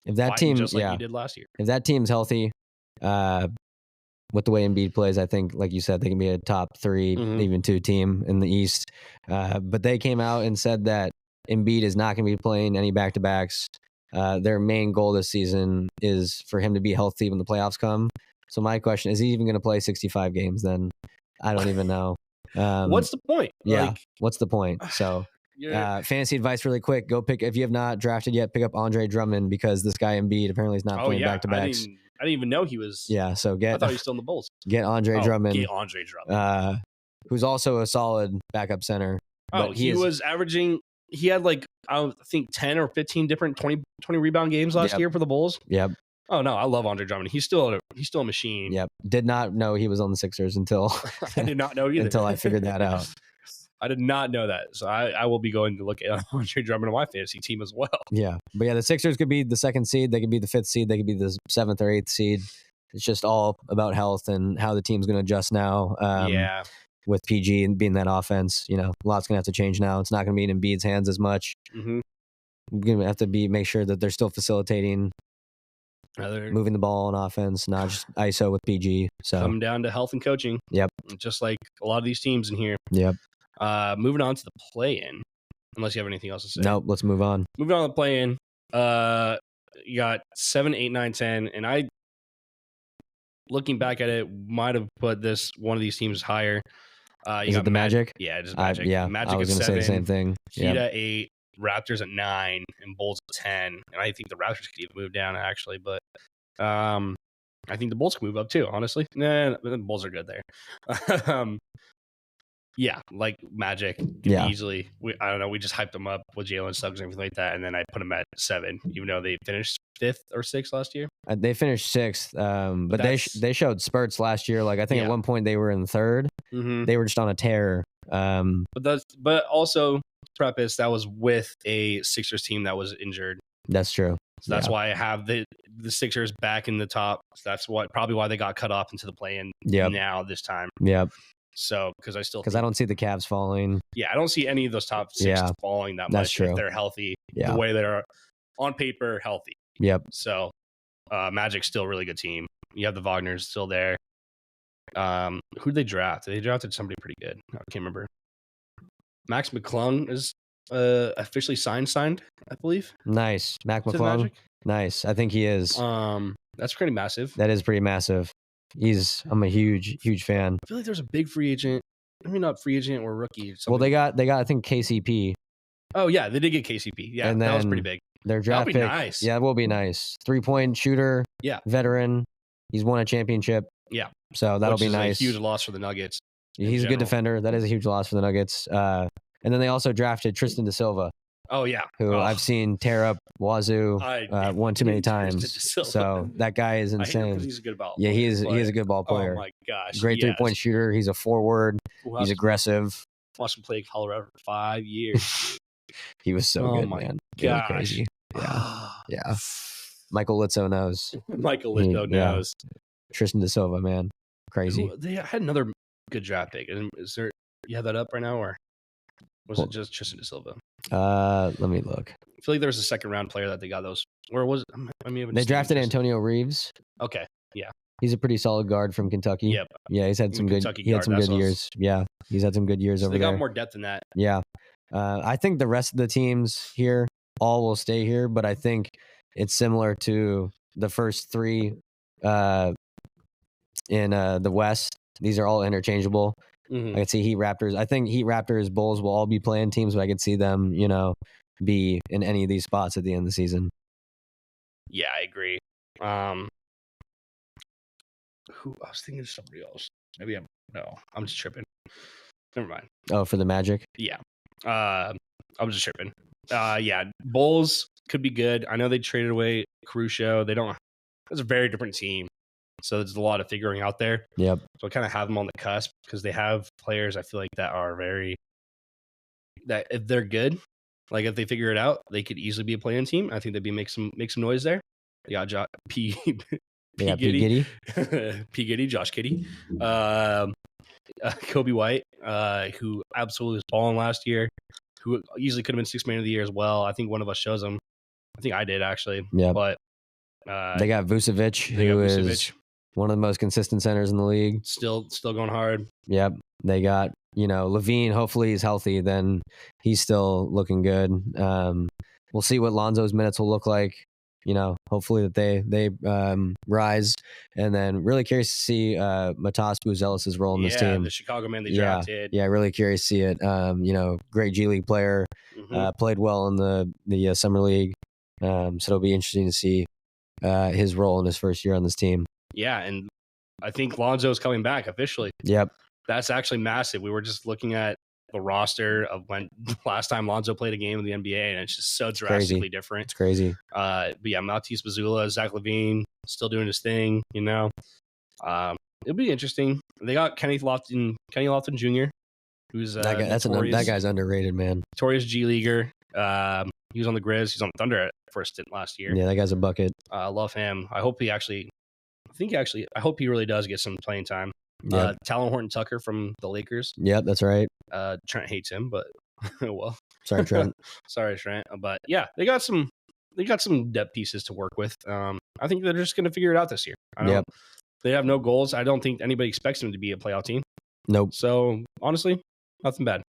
if that team just like you did last year. If that team's healthy, with the way Embiid plays, I think, like you said, they can be a top 3, even 2 team in the East. But they came out and said that Embiid is not going to be playing any back-to-backs. Their main goal this season is for him to be healthy when the playoffs come. So my question is he even going to play 65 games then? I don't even know. What's the point? Yeah, what's the point? So fantasy advice really quick. Go pick, if you have not drafted yet, pick up Andre Drummond because this guy Embiid apparently is not playing back-to-backs. I didn't even know he was. Yeah, so I thought he was still in the Bulls. Get Andre Drummond. Get Andre Drummond. Who's also a solid backup center. He was averaging. He had like I think 10 or 15 different 20 rebound games last year for the Bulls. Yep. Oh no, I love Andre Drummond. He's still a machine. Yep. Did not know he was on the Sixers until I did not know either until I figured that out. I did not know that. So I will be going to look at Andre Drummond on my fantasy team as well. Yeah. But yeah, the Sixers could be the 2nd seed. They could be the 5th seed. They could be the 7th or 8th seed. It's just all about health and how the team's going to adjust now. With PG and being that offense, a lot's going to have to change now. It's not going to be in Embiid's hands as much. Mm-hmm. We're going to have to make sure that they're still facilitating, moving the ball on offense, not just ISO with PG. So coming down to health and coaching. Yep. Just like a lot of these teams in here. Yep. Moving on to the play-in. unless you have anything else to say. Nope. Let's move on. Moving on to play-in. You got 7, 8, 9, 10, and I, looking back at it, might have put one of these teams higher. Is it the Magic? Yeah, just Magic. Yeah, Magic I was at going to say 7, the same thing. Heat at 8, Raptors at 9, and Bulls at 10. And I think the Raptors could even move down, actually. But I think the Bulls can move up, too, honestly. Nah, the Bulls are good there. Yeah, like Magic easily. I don't know. We just hyped them up with Jalen Suggs and everything like that, and then I put them at 7, even though they finished 5th or 6th last year. They finished 6th, but they showed spurts last year. Like I think at one point they were in 3rd. Mm-hmm. They were just on a tear. But also preface that was with a Sixers team that was injured. That's true. So that's why I have the Sixers back in the top. So that's probably why they got cut off into the play-in now this time. Yep. So, because I don't see the Cavs falling. Yeah, I don't see any of those top 6 falling that much. That's true. If they're healthy, the way they're on paper healthy. Yep. So, Magic's still a really good team. You have the Wagners still there. Who'd they draft? They drafted somebody pretty good. I can't remember. Max McClung is officially signed, I believe. Nice, Mac McClung. Nice, I think he is. That's pretty massive. That is pretty massive. I'm a huge fan. I feel like there's a big free agent. I mean, not free agent or rookie. Well, they got I think KCP. Oh yeah, they did get KCP. Yeah, and that was pretty big. Their draft pick, nice. Yeah, it will be nice. 3-point shooter. Yeah, veteran. He's won a championship. Yeah, so that'll be nice. A huge loss for the Nuggets. He's a good defender. That is a huge loss for the Nuggets. And then they also drafted Tristan da Silva. Oh yeah, who I've seen tear up Wazoo one too many times. So that guy is insane. He's a good ball. Yeah, he is a good ball player. Oh my gosh, great 3-point shooter. He's a forward. He's aggressive. Watched him play Colorado for 5 years. He was so good, man. Gosh. Crazy. Yeah. Michael Litzo knows. Michael Litzo knows. Tristan da Silva, man, crazy. They had another good draft pick. Is there? You have that up right now, or was it just Tristan da Silva? Let me look. I feel like there was a second round player that they got those. Where was it? I mean, they drafted Antonio Reeves. Okay, yeah, he's a pretty solid guard from Kentucky. Yep. Yeah, he's had some good. He had some good years. Yeah, he's had some good years over there. They got more depth than that. Yeah, I think the rest of the teams here all will stay here, but I think it's similar to the first 3 in the West. These are all interchangeable. Mm-hmm. I could see Heat Raptors. I think Heat Raptors, Bulls will all be playing teams, but I could see them, be in any of these spots at the end of the season. Yeah, I agree. Who I was thinking of somebody else. Maybe I'm just tripping. Never mind. Oh, for the Magic? Yeah. I'm just tripping. Yeah, Bulls could be good. I know they traded away Caruso. It's a very different team. So there's a lot of figuring out there. Yep. So I kind of have them on the cusp because they have players I feel like that if they're good, like if they figure it out, they could easily be a play-in team. I think they'd make some noise there. They got P Giddy, P Giddy, Josh Giddey, Kobe White, who absolutely was balling last year, who easily could have been 6th man of the year as well. I think one of us chose him. I think I did actually. Yeah. But they got Vucevic, who is one of the most consistent centers in the league. Still going hard. Yep. They got, Levine, hopefully he's healthy, then he's still looking good. We'll see what Lonzo's minutes will look like. Hopefully that they rise. And then really curious to see Matas Buzelis' role in this team. The Chicago man they drafted. Yeah, really curious to see it. Great G League player. Played well in the Summer League. So it'll be interesting to see his role in his first year on this team. Yeah, and I think Lonzo's coming back officially. Yep. That's actually massive. We were just looking at the roster of when last time Lonzo played a game in the NBA, and it's just so drastically different. It's crazy. But yeah, Matisse Mazzulla, Zach LaVine, still doing his thing, It'll be interesting. They got Kenny Lofton Jr., who's that guy's underrated, man. Notorious G Leaguer. He was on the Grizz. He's on the Thunder for a stint last year. Yeah, that guy's a bucket. I love him. I hope he really does get some playing time. Yep. Talon Horton-Tucker from the Lakers. Yep, that's right. Trent hates him, but well. Sorry, Trent. Sorry, Trent. But yeah, they got some depth pieces to work with. I think they're just going to figure it out this year. They have no goals. I don't think anybody expects them to be a playoff team. Nope. So honestly, nothing bad.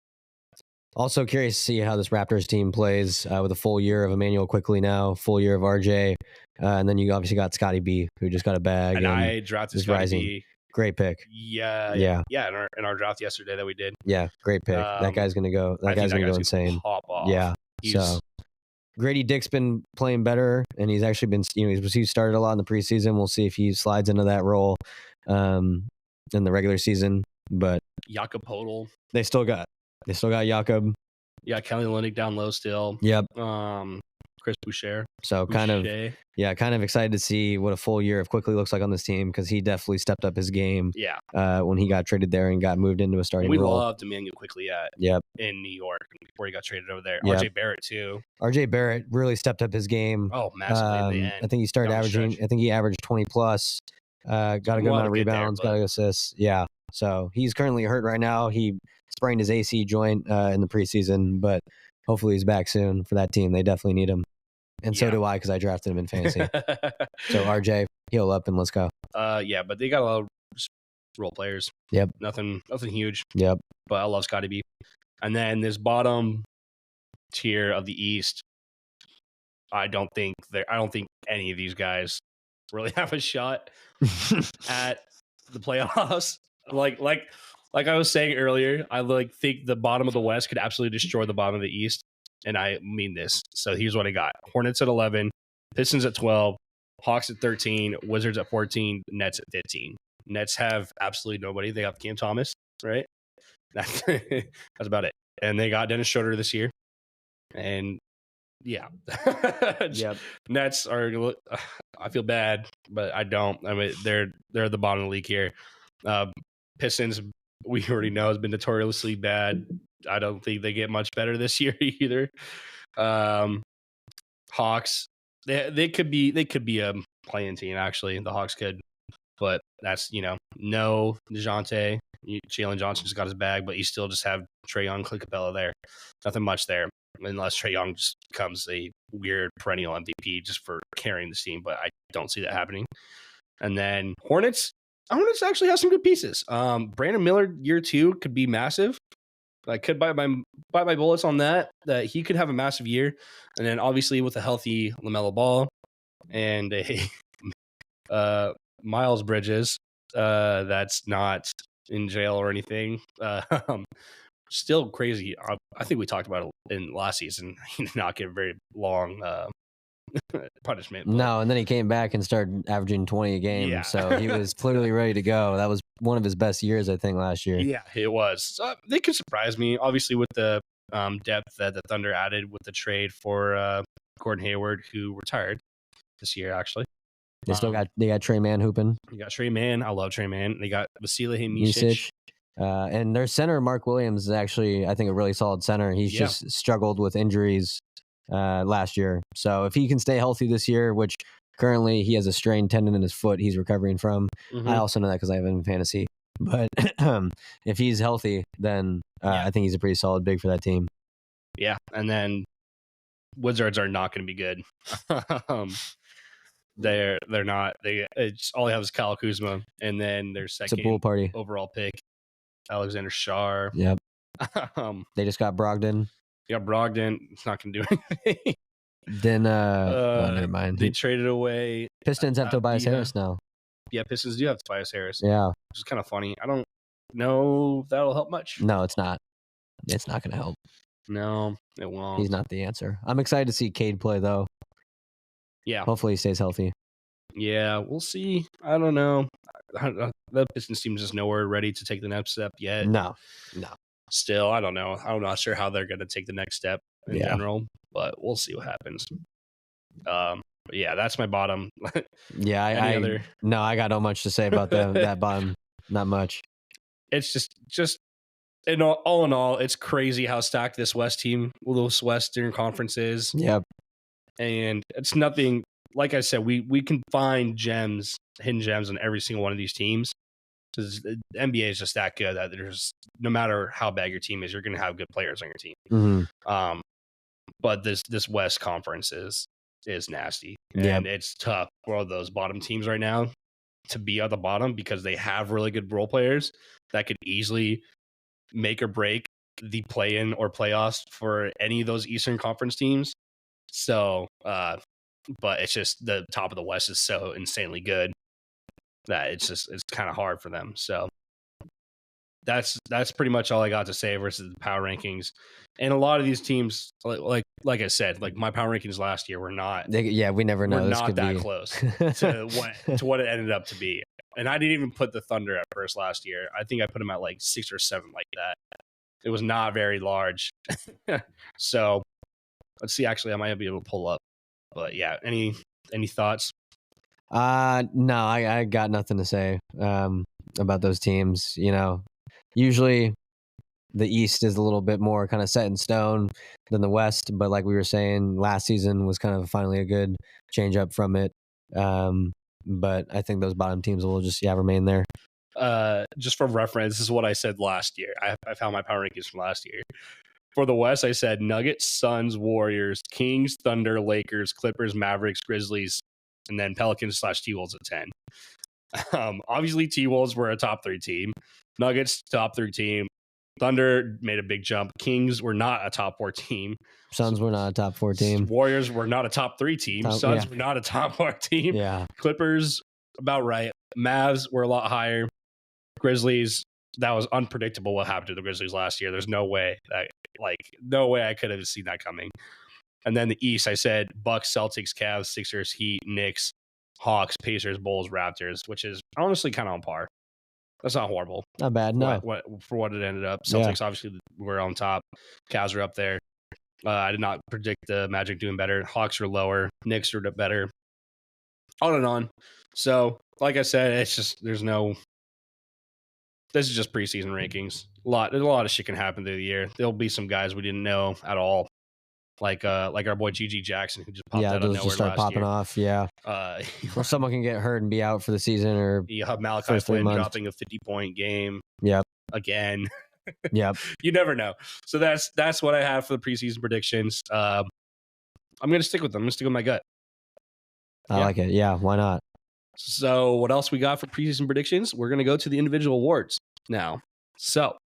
Also curious to see how this Raptors team plays with a full year of Emmanuel Quickly now, full year of RJ. And then you obviously got Scotty B, who just got a bag. And And I drafted is Scotty rising. B. Great pick. Yeah. In our draft yesterday that we did. Yeah, great pick. That guy's gonna go. That guy's gonna go insane. Pop off. Yeah. So Grady Dick's been playing better, and he's actually been, he started a lot in the preseason. We'll see if he slides into that role in the regular season. But Jakob Podol. They still got Jakob. Yeah, Kelly Olynyk down low still. Yep. Chris Boucher. So kind of excited to see what a full year of Quickly looks like on this team, because he definitely stepped up his game. Yeah. When he got traded there and got moved into a starting role. We loved Emmanuel Quickly in New York before he got traded over there. Yep. RJ Barrett too. RJ Barrett really stepped up his game. Oh, massively in the end. I think he started averaging. I think he averaged 20 plus. Got a good amount of rebounds. Got assists. Yeah. So he's currently hurt right now. He sprained his AC joint in the preseason, but hopefully he's back soon for that team. They definitely need him. And so do I, because I drafted him in fantasy. So RJ, heal up and let's go. But they got a lot of role players. Yep. Nothing huge. Yep. But I love Scotty B. And then this bottom tier of the East, I don't think any of these guys really have a shot at the playoffs. Like I was saying earlier, I think the bottom of the West could absolutely destroy the bottom of the East. And I mean this. So here's what I got. Hornets at 11, Pistons at 12, Hawks at 13, Wizards at 14, Nets at 15. Nets have absolutely nobody. They have Cam Thomas, right? That's about it. And they got Dennis Schroeder this year. And yeah. Yep. Nets are, I feel bad, but I don't. I mean, they're at the bottom of the league here. Pistons, we already know, has been notoriously bad. I don't think they get much better this year either. Hawks, they could be a playing team, actually. The Hawks could, but that's no DeJounte. Jalen Johnson just got his bag, but you still just have Trae Young, Clint Capella there. Nothing much there, unless Trae Young just becomes a weird perennial MVP just for carrying the team. But I don't see that happening. And then Hornets actually have some good pieces. Brandon Miller year 2 could be massive. I could buy my bullets on that he could have a massive year. And then obviously with a healthy LaMelo Ball and a Miles Bridges that's not in jail or anything. Still crazy. I think we talked about it in last season. He did not get a very long punishment. No, and then he came back and started averaging 20 a game. Yeah. So he was clearly ready to go. That was one of his best years, I think, last year. Yeah, it was. So they could surprise me, obviously, with the depth that the Thunder added with the trade for Gordon Hayward, who retired this year, actually. They got Trey Mann hooping. You got Trey Mann. I love Trey Mann. They got Vasilije Micic. And their center, Mark Williams, is actually, I think, a really solid center. He's just struggled with injuries last year. So if he can stay healthy this year, which currently he has a strained tendon in his foot he's recovering from. Mm-hmm. I also know that because I have him in fantasy. But if he's healthy, then I think he's a pretty solid big for that team. Yeah, and then Wizards are not going to be good. They're not. All they have is Kyle Kuzma, and then their second it's a pool party overall pick, Alexander Shar. Yep. They just got Brogdon. Yeah, Brogdon. It's not going to do anything. Then, never mind. They traded away. Pistons have Tobias Harris now. Yeah, Pistons do have Tobias Harris. Yeah. Which is kind of funny. I don't know if that'll help much. No, it's not. It's not going to help. No, it won't. He's not the answer. I'm excited to see Cade play, though. Yeah. Hopefully he stays healthy. Yeah, we'll see. I don't know. The Pistons team is just nowhere ready to take the next step yet. No. Still, I don't know. I'm not sure how they're going to take the next step in general, but we'll see what happens. But yeah, that's my bottom. Yeah, I got no much to say about that bottom. Not much. It's just all in all, it's crazy how stacked this Western Conference is. Yep. And it's nothing, like I said, we can find hidden gems on every single one of these teams. Because the NBA is just that good that there's, no matter how bad your team is, you're going to have good players on your team. Mm-hmm. But this West Conference is nasty. And it's tough for those bottom teams right now to be at the bottom because they have really good role players that could easily make or break the play-in or playoffs for any of those Eastern Conference teams. So, but it's just the top of the West is so insanely good that it's kind of hard for them. So that's pretty much all I got to say versus the power rankings. And a lot of these teams, like I said, like my power rankings last year were not. We never know. We're This not could that be close to what it ended up to be. And I didn't even put the Thunder at first last year. I think I put them at like 6 or 7 like that. It was not very large. So let's see. Actually, I might be able to pull up. But yeah, any thoughts? No, I got nothing to say about those teams. Usually the East is a little bit more kind of set in stone than the West, but like we were saying, last season was kind of finally a good change up from it. But I think those bottom teams will just remain there. Just for reference, this is what I said last year. I found my power rankings from last year. For the West, I said Nuggets, Suns, Warriors, Kings, Thunder, Lakers, Clippers, Mavericks, Grizzlies, and then Pelicans / T-Wolves at 10. Obviously, T-Wolves were a top 3 team. Nuggets, top 3 team. Thunder made a big jump. Kings were not a top 4 team. Suns were not a top 4 team. Warriors were not a top 3 team. Suns were not a top 4 team. Yeah. Clippers, about right. Mavs were a lot higher. Grizzlies, that was unpredictable what happened to the Grizzlies last year. There's no way I could have seen that coming. And then the East, I said Bucks, Celtics, Cavs, Sixers, Heat, Knicks, Hawks, Pacers, Bulls, Raptors, which is honestly kind of on par. That's not horrible. Not bad, no. For what it ended up. Celtics obviously were on top. Cavs are up there. I did not predict the Magic doing better. Hawks are lower. Knicks are better. On and on. So, like I said, it's just this is just preseason rankings. There's a lot of shit can happen through the year. There'll be some guys we didn't know at all. Like our boy GG Jackson, who just popped out of nowhere just start popping year. Off. Yeah, or someone can get hurt and be out for the season, or you have Malachi Flynn dropping a 50-point game. Yep. Again. Yep. You never know. So that's what I have for the preseason predictions. I'm gonna stick with them. I'm gonna stick with my gut. I like it. Yeah, why not? So what else we got for preseason predictions? We're gonna go to the individual awards now. So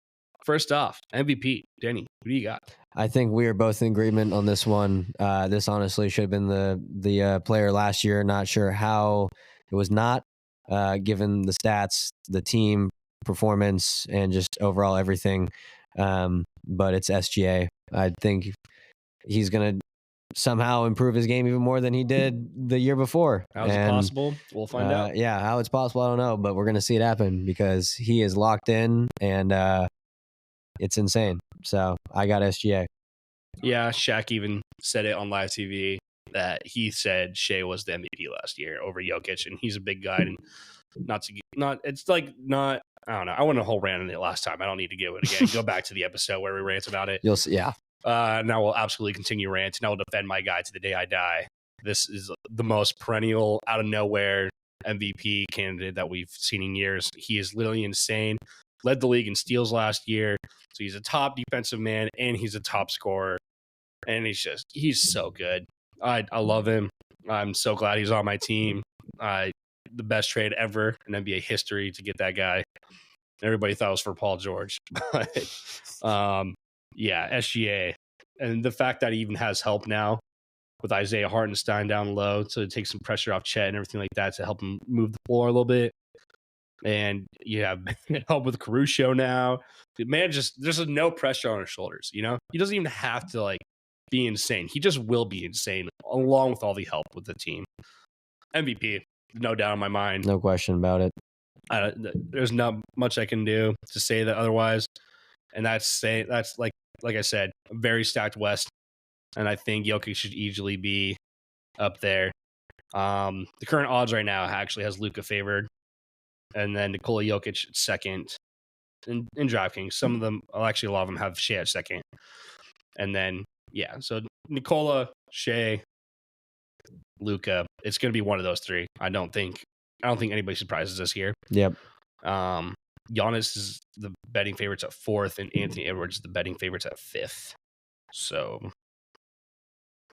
first off, MVP. Danny, who do you got? I think we are both in agreement on this one. This honestly should have been the player last year. Not sure how it was not, given the stats, the team performance, and just overall everything. But it's SGA. I think he's going to somehow improve his game even more than he did the year before. How's it possible? We'll find out. Yeah, how it's possible, I don't know, but we're going to see it happen because he is locked in and it's insane. So I got SGA. Yeah, Shaq even said it on live TV that he said Shea was the MVP last year over Jokic, and he's a big guy. And I don't know. I went a whole rant on it last time. I don't need to give it again. Go back to the episode where we rant about it. You'll see. Yeah. Now we'll absolutely continue rant, and I will defend my guy to the day I die. This is the most perennial, out of nowhere MVP candidate that we've seen in years. He is literally insane. Led the league in steals last year. So he's a top defensive man and he's a top scorer. And he's so good. I love him. I'm so glad he's on my team. The best trade ever in NBA history to get that guy. Everybody thought it was for Paul George. But SGA. And the fact that he even has help now with Isaiah Hartenstein down low to take some pressure off Chet and everything like that to help him move the floor a little bit. And you have help with Caruso now. The man there's no pressure on his shoulders, He doesn't even have to be insane. He just will be insane along with all the help with the team. MVP, no doubt in my mind. No question about it. There's not much I can do to say that otherwise. And that's like I said, a very stacked West. And I think Jokic should easily be up there. The current odds right now actually has Luka favored. And then Nikola Jokic second in DraftKings. Some of them, a lot of them have Shea at second. And then, so Nikola, Shea, Luka. It's going to be one of those three. I don't think anybody surprises us here. Yep. Giannis is the betting favorites at 4th, and Anthony Edwards is the betting favorites at 5th. So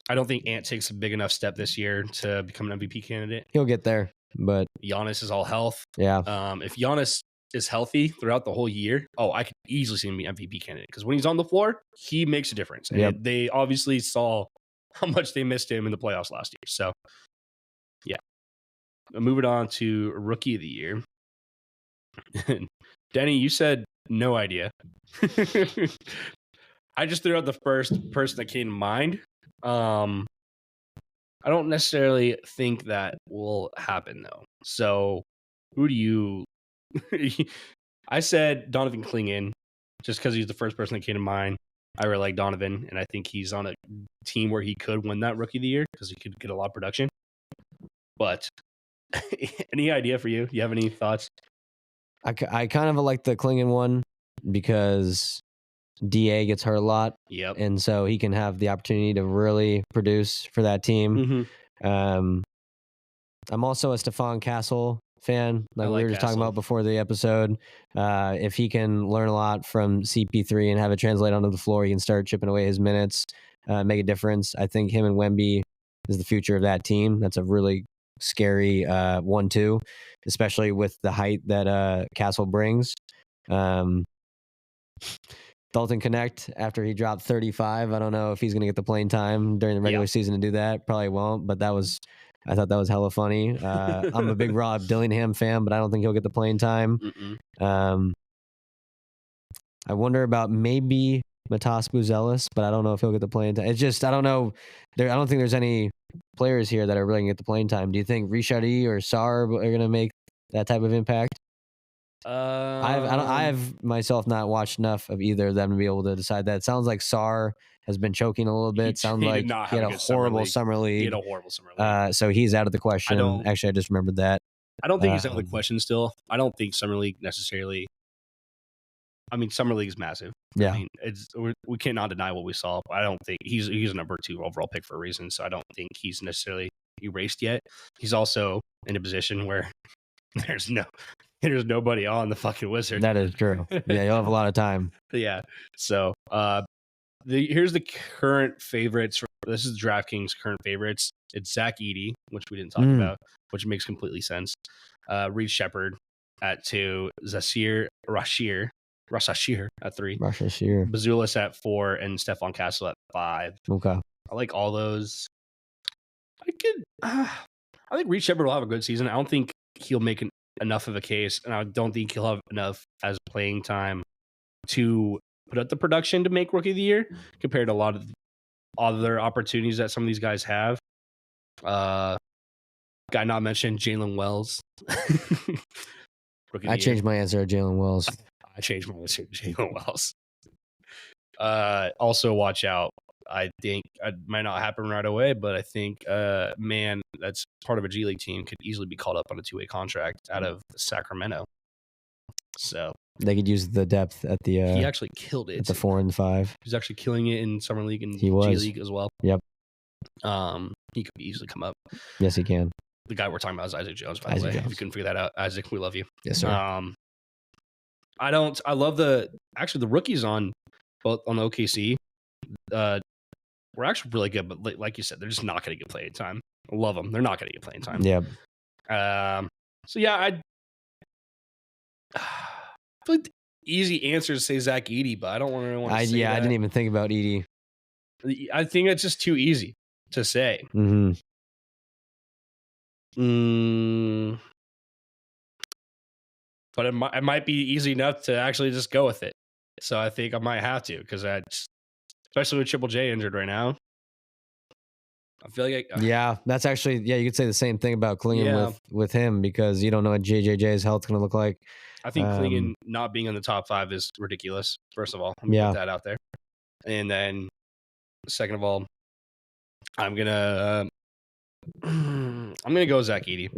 I don't think Ant takes a big enough step this year to become an MVP candidate. He'll get there, but Giannis is all health. Yeah. If Giannis is healthy throughout the whole year, I could easily see him be MVP candidate because when he's on the floor, he makes a difference. And they obviously saw how much they missed him in the playoffs last year. So, yeah. Moving on to Rookie of the Year. Denny, you said no idea. I just threw out the first person that came to mind. I don't necessarily think that will happen, though. So, who do you... I said Donovan Clingan just because he's the first person that came to mind. I really like Donovan, and I think he's on a team where he could win that Rookie of the Year because he could get a lot of production. But any idea for you? You have any thoughts? I kind of like the Clingan one because DA gets hurt a lot. Yep. And so he can have the opportunity to really produce for that team. Mm-hmm. I'm also a Stephon Castle fan, like we were just talking about before the episode. If he can learn a lot from CP3 and have it translate onto the floor, he can start chipping away his minutes, make a difference. I think him and Wemby is the future of that team. That's a really scary 1-2, especially with the height that Castle brings. Dalton Connect, after he dropped 35, I don't know if he's going to get the playing time during the regular season to do that. Probably won't, but I thought that was hella funny. I'm a big Rob Dillingham fan, but I don't think he'll get the playing time. I wonder about maybe Matas Buzelis, but I don't know if he'll get the playing time. It's just, I don't know. I don't think there's any players here that are really going to get the playing time. Do you think Richardie or Sarr are going to make that type of impact? I've myself not watched enough of either of them to be able to decide that. It sounds like Sarr has been choking a little bit. Sounds like he had a horrible summer league. He had a horrible summer league. So he's out of the question. Actually, I just remembered that. I don't think he's out of the question still. I don't think summer league necessarily. I mean, summer league is massive. Yeah, I mean, we cannot deny what we saw. But I don't think he's a number 2 overall pick for a reason. So I don't think he's necessarily erased yet. He's also in a position where there's nobody on the fucking Wizards. That is true. Yeah, you'll have a lot of time. Yeah. So here's the current favorites. This is DraftKings current favorites. It's Zach Edey, which we didn't talk about, which makes completely sense. Reed Shepherd at 2, Rasir at 3, Bazulis at 4, and Stephon Castle at 5. Okay. I like all those. I think Reed Shepherd will have a good season. I don't think he'll make enough of a case, and I don't think he'll have enough as playing time to put up the production to make Rookie of the Year compared to a lot of other opportunities that some of these guys have. Guy not mentioned, Jalen Wells. I changed my answer to Jalen Wells. I changed my answer to Jalen Wells. Also, watch out. I think it might not happen right away, but I think man that's part of a G League team could easily be called up on a 2-way contract out of Sacramento. So they could use the depth at the. He actually killed it at the 4 and 5. He's actually killing it in summer league and G League as well. Yep. He could easily come up. Yes, he can. The guy we're talking about is Isaac Jones. By the way, if you couldn't figure that out, Isaac, we love you. Yes, sir. I love the rookies on both on the OKC. We're actually really good, but like you said, they're just not going to get playing time. I love them. They're not going to get playing time. Yeah. So yeah, I feel like the easy answer to say Zach Edey, but I don't want to say that. I didn't even think about Edey. I think it's just too easy to say. But it might be easy enough to actually just go with it. So I think I might have to because especially with Triple J injured right now. I feel like that's actually you could say the same thing about Clingan with him because you don't know what JJJ's health's going to look like. I think Clingan not being in the top 5 is ridiculous. First of all, let me put that out there, and then second of all, I'm gonna go Zach Edey.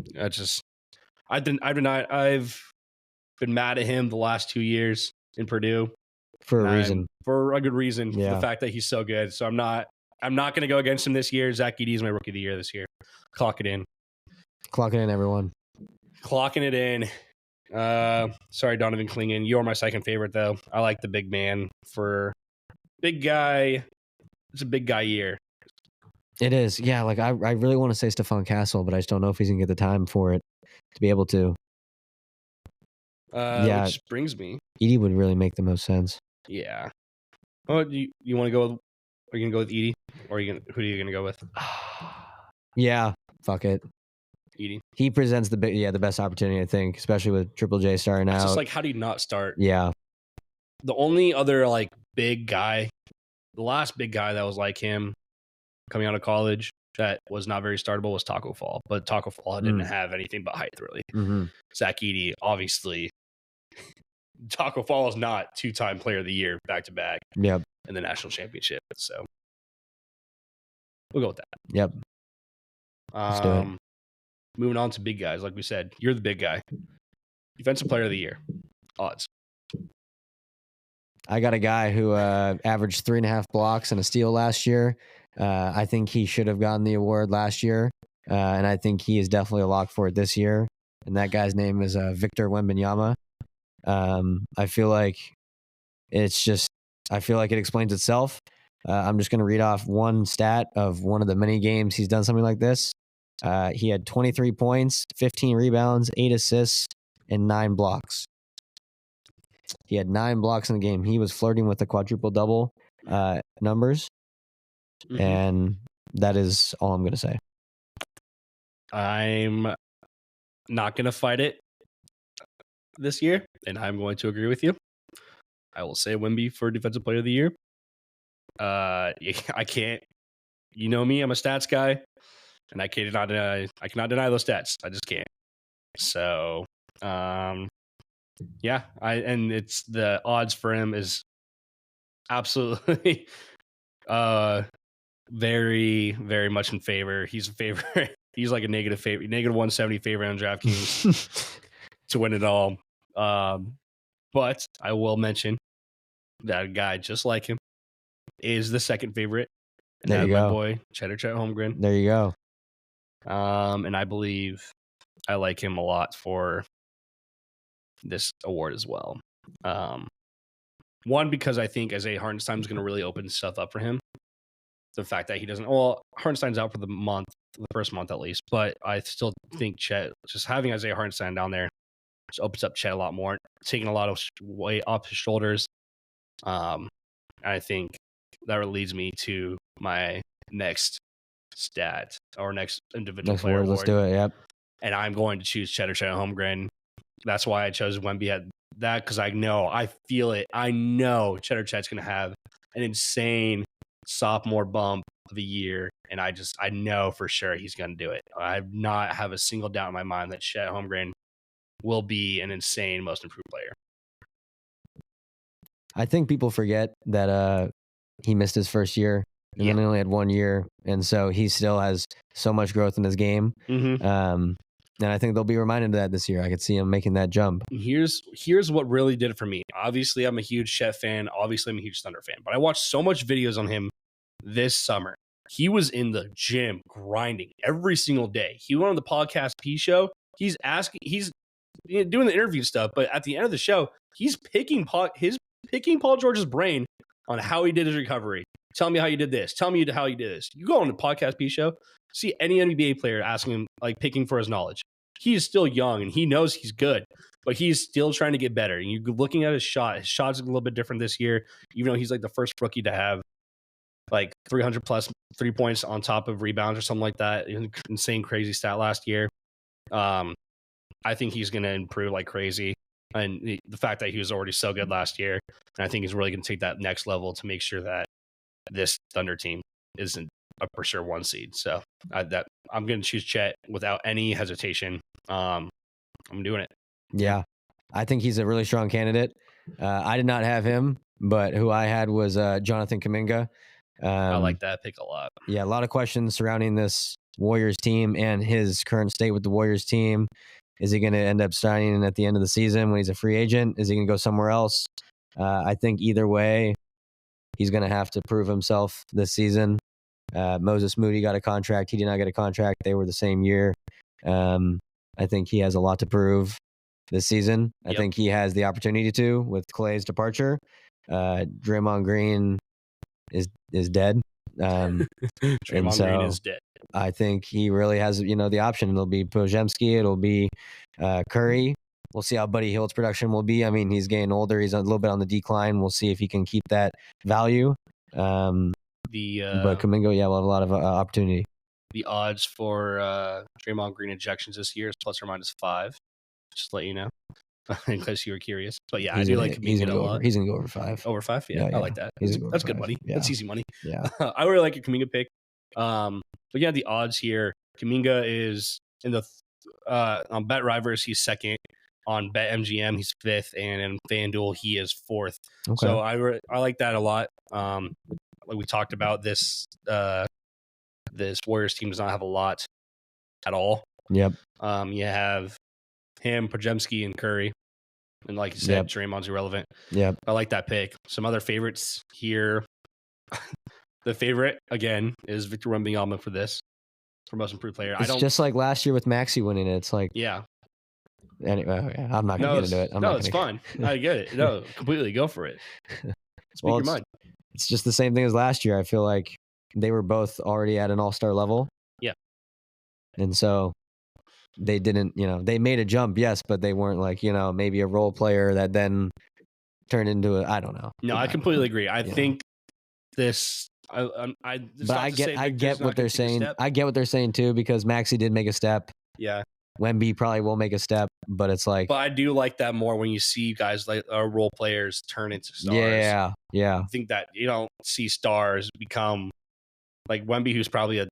I've been mad at him the last 2 years in Purdue for a reason, for a good reason. For the fact that he's so good. So I'm not going to go against him this year. Zach Edey is my Rookie of the Year this year. Clock it in, everyone. Clocking it in. Sorry, Donovan Clingan. You're my second favorite, though. I like the big man for big guy. It's a big guy year. It is. Yeah, like I really want to say Stephon Castle, but I just don't know if he's going to get the time for it to be able to. Yeah. Which brings me. Edie would really make the most sense. Yeah. Oh, you want to go with? Are you gonna go with Edie, or who are you gonna go with? Yeah, fuck it. Edie. He presents the best opportunity, I think, especially with Triple J starting It's out. just like, how do you not start? Yeah. The only other like big guy, the last big guy that was like him coming out of college that was not very startable was Taco Fall, but Taco Fall didn't have anything but height really. Mm-hmm. Zach Edey, obviously. Taco Fall is not 2-time player of the year back to back. Yep. In the national championship. So we'll go with that. Yep. Let's do it. Moving on to big guys, like we said, you're the big guy. Defensive player of the year. Odds. I got a guy who averaged 3.5 blocks and a steal last year. I think he should have gotten the award last year, and I think he is definitely a lock for it this year. And that guy's name is Victor Wembanyama. I feel like it explains itself. I'm just going to read off one stat of one of the many games he's done something like this. He had 23 points, 15 rebounds, 8 assists, and 9 blocks. He had 9 blocks in the game. He was flirting with the quadruple double numbers. Mm-hmm. And that is all I'm going to say. I'm not going to fight it this year, and I'm going to agree with you. I will say Wemby for Defensive Player of the Year. I can't. You know me, I'm a stats guy, and I cannot deny those stats. I just can't. So, yeah, it's the odds for him is absolutely very, very much in favor. He's a favorite. He's like a negative 170 favorite on DraftKings to win it all. But I will mention that a guy just like him is the second favorite. And there you go. My boy, Chet Holmgren. There you go. And I believe I like him a lot for this award as well. One, because I think Isaiah Hartenstein is going to really open stuff up for him. The fact that he doesn't, Hartenstein's out for the first month at least, but I still think Chet, just having Isaiah Hartenstein down there, just opens up Chet a lot more, taking a lot of weight off his shoulders. I think that leads me to my next stat or next individual player award. Let's do it. Yep. And I'm going to choose Chet Holmgren. That's why I chose Wemby at that, because I feel it. I know Chet's going to have an insane sophomore bump of a year, and I know for sure he's going to do it. I not have a single doubt in my mind that Chet Holmgren will be an insane most improved player. I think people forget that he missed his first year and then he only had 1 year, and so he still has so much growth in his game. Mm-hmm. And I think they'll be reminded of that this year. I could see him making that jump. Here's what really did it for me. Obviously, I'm a huge Chet fan. Obviously, I'm a huge Thunder fan. But I watched so much videos on him this summer. He was in the gym grinding every single day. He went on the podcast P show. He's doing the interview stuff. But at the end of the show, he's picking Paul George's brain on how he did his recovery. Tell me how you did this. Tell me how you did this. You go on the podcast P show, see any NBA player asking him, like, picking for his knowledge. He is still young and he knows he's good, but he's still trying to get better. And you're looking at his shot's a little bit different this year, even though he's like the first rookie to have like 300 plus 3 points on top of rebounds or something like that. Insane, crazy stat last year. I think he's going to improve like crazy. And the fact that he was already so good last year, and I think he's really going to take that next level to make sure that this Thunder team isn't a for sure 1 seed. So I'm going to choose Chet without any hesitation. I'm doing it. Yeah, I think he's a really strong candidate. I did not have him, but who I had was Jonathan Kuminga. I like that pick a lot. Yeah, a lot of questions surrounding this Warriors team and his current state with the Warriors team. Is he going to end up signing at the end of the season when he's a free agent? Is he going to go somewhere else? I think either way, he's going to have to prove himself this season. Moses Moody got a contract. He did not get a contract. They were the same year. I think he has a lot to prove this season. I think he has the opportunity to with Clay's departure. Draymond Green is dead. Draymond Green is dead. I think he really has, the option. It'll be Podziemski. It'll be Curry. We'll see how Buddy Hield's production will be. I mean, he's getting older. He's a little bit on the decline. We'll see if he can keep that value. But Kuminga, we'll have a lot of opportunity. The odds for Draymond Green ejections this year is ±5. Just to let you know, in case you were curious. But yeah, I do like Kuminga a lot. He's gonna go over 5. Over 5? Yeah, I like that. That's good money. Yeah. That's easy money. Yeah. I really like a Kuminga pick. But yeah, the odds here, Kuminga is in the on Bet Rivers, he's second. On BetMGM, he's 5th, and in FanDuel, he is 4th. Okay. So I like that a lot. Like we talked about, this Warriors team does not have a lot at all. Yep. You have him, Podziemski, and Curry, and like you said, Draymond's irrelevant. Yep. I like that pick. Some other favorites here. The favorite again is Victor Wembanyama for most improved player. It's just like last year with Maxey winning it. It's like Anyway, I'm not going to get into it. It's fine. I get it. No, completely. Go for it. Speak your mind. It's just the same thing as last year. I feel like they were both already at an all-star level. Yeah. And so they didn't, they made a jump, yes, but they weren't like, maybe a role player that then turned into I don't know. No, I completely agree. I think this... I get what they're saying. I get what they're saying too, because Maxey did make a step. Yeah. Wemby probably will make a step, but it's like... But I do like that more when you see guys like role players turn into stars. Yeah. I think that you don't see stars become like Wemby, who's probably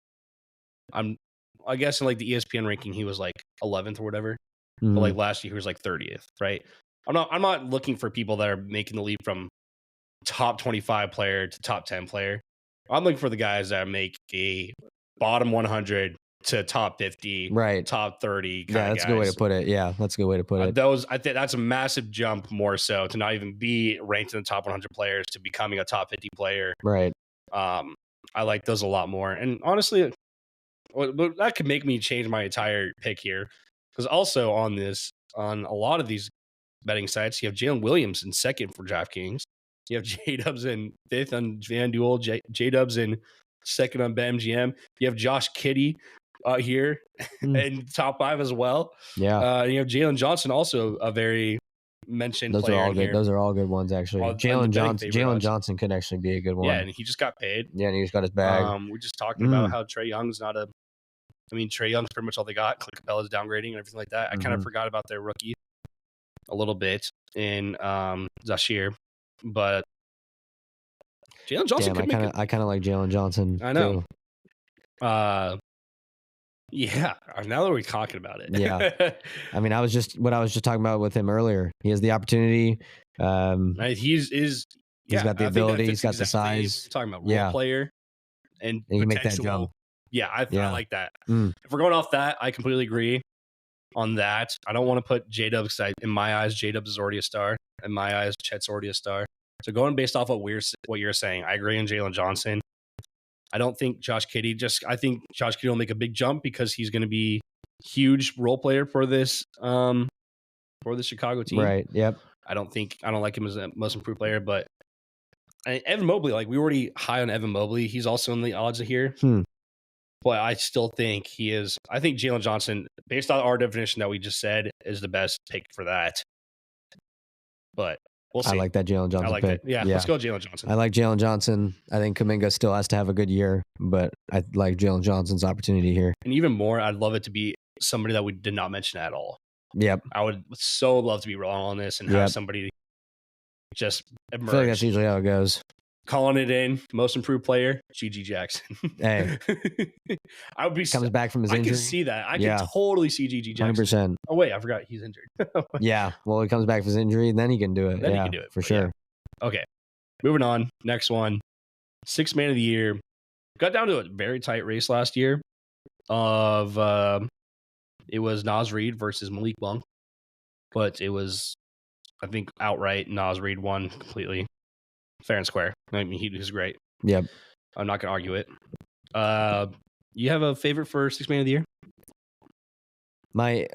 I guess in like the ESPN ranking, he was like 11th or whatever. Mm-hmm. But like last year, he was like 30th, right? I'm not looking for people that are making the leap from top 25 player to top 10 player. I'm looking for the guys that make a bottom 100 to top 50, right? Top 30. Yeah, that's a good way to put it. Yeah, that's a good way to put it. I think that's a massive jump, more so to not even be ranked in the top 100 players to becoming a top 50 player. Right. I like those a lot more. And honestly, that could make me change my entire pick here, because also on a lot of these betting sites, you have Jalen Williams in second for DraftKings. You have J-Dubs in 5th on FanDuel. J-Dubs in second on BetMGM. You have Josh Giddey here in top 5 as well. Yeah. You have Jalen Johnson, also a very mentioned player. Those are all good. Here. Those are all good ones, actually. Jalen Johnson could actually be a good one. Yeah, and he just got paid. Yeah, and he just got his bag. We just talked about how Trae Young's not a... I mean, Trae Young's pretty much all they got. Clint Capella's downgrading and everything like that. I kind of forgot about their rookie a little bit in Zashir, but Jalen Johnson I kind of like Jalen Johnson. I know. Too. Yeah. Now that we're talking about it. Yeah. I mean, I was just talking about with him earlier. He has the opportunity. He's got the ability. He's got the size. Talking about role player and he can make that jump. Yeah, I like that. If we're going off that, I completely agree on that. I don't want to put J-Dubs, because in my eyes, J-Dubs is already a star. In my eyes, Chet's already a star. So going based off what you're saying, I agree on Jalen Johnson. I don't think Josh Giddey. I think Josh Giddey will make a big jump because he's going to be huge role player for this Chicago team. Right. Yep. I don't like him as a most improved player, but Evan Mobley, like we already high on Evan Mobley. He's also in the odds here. But I still think he is. I think Jalen Johnson, based on our definition that we just said, is the best pick for that. But we'll see. I like that Jalen Johnson pick. Yeah, let's go Jalen Johnson. I like Jalen Johnson. I think Kuminga still has to have a good year, but I like Jalen Johnson's opportunity here. And even more, I'd love it to be somebody that we did not mention at all. Yep. I would so love to be wrong on this and have somebody just emerge. I feel like that's usually how it goes. Calling it in, most improved player, G.G. Jackson. Hey, I would be comes back from his injury. I can see that. I can totally see G.G. Jackson. 100%. Oh wait, I forgot he's injured. Yeah, well, he comes back from his injury, and then he can do it. Then he can do it for sure. Yeah. Okay, moving on. Next one, 6th man of the year. Got down to a very tight race last year. It was Naz Reid versus Malik Monk, but it was, I think, outright Naz Reid won completely. Fair and square. I mean, he was great. Yep. I'm not going to argue it. You have a favorite for 6th man of the year? My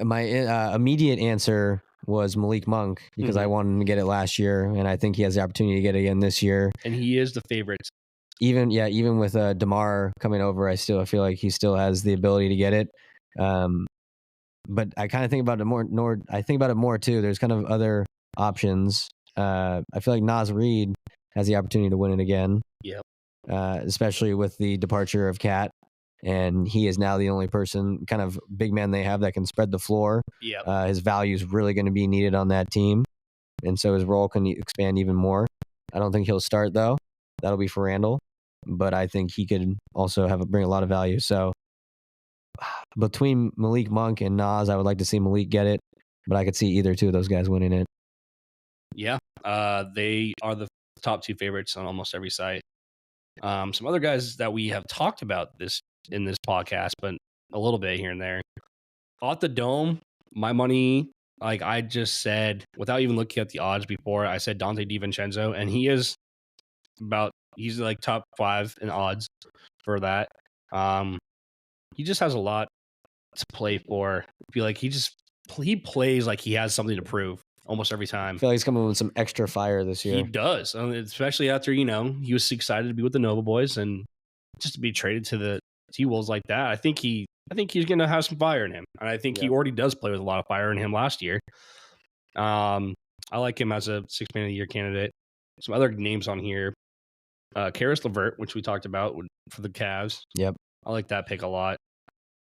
immediate answer was Malik Monk because I wanted him to get it last year, and I think he has the opportunity to get it again this year. And he is the favorite. Even with DeMar coming over, I feel like he still has the ability to get it. but I kind of think about it more. I think about it more too. There's kind of other options. I feel like Naz Reid has the opportunity to win it again. Yep. Especially with the departure of Cat, and he is now the only person, kind of big man they have that can spread the floor. Yep. His value is really going to be needed on that team, and so his role can expand even more. I don't think he'll start though. That'll be for Randall, but I think he could also bring a lot of value. So between Malik Monk and Nas, I would like to see Malik get it, but I could see either two of those guys winning it. Yeah, they are the top two favorites on almost every site. Some other guys that we have talked about in this podcast, but a little bit here and there. Off the dome, my money, like I just said, without even looking at the odds before, I said Dante DiVincenzo, and he's like top 5 in odds for that. He just has a lot to play for. I feel like he plays like he has something to prove almost every time. I feel like he's coming with some extra fire this year. He does, especially after he was excited to be with the Nova Boys and just to be traded to the T-Wolves like that. I think he's going to have some fire in him, and I think he already does play with a lot of fire in him last year. I like him as a 6th Man of the Year candidate. Some other names on here: Karis LeVert, which we talked about for the Cavs. Yep, I like that pick a lot.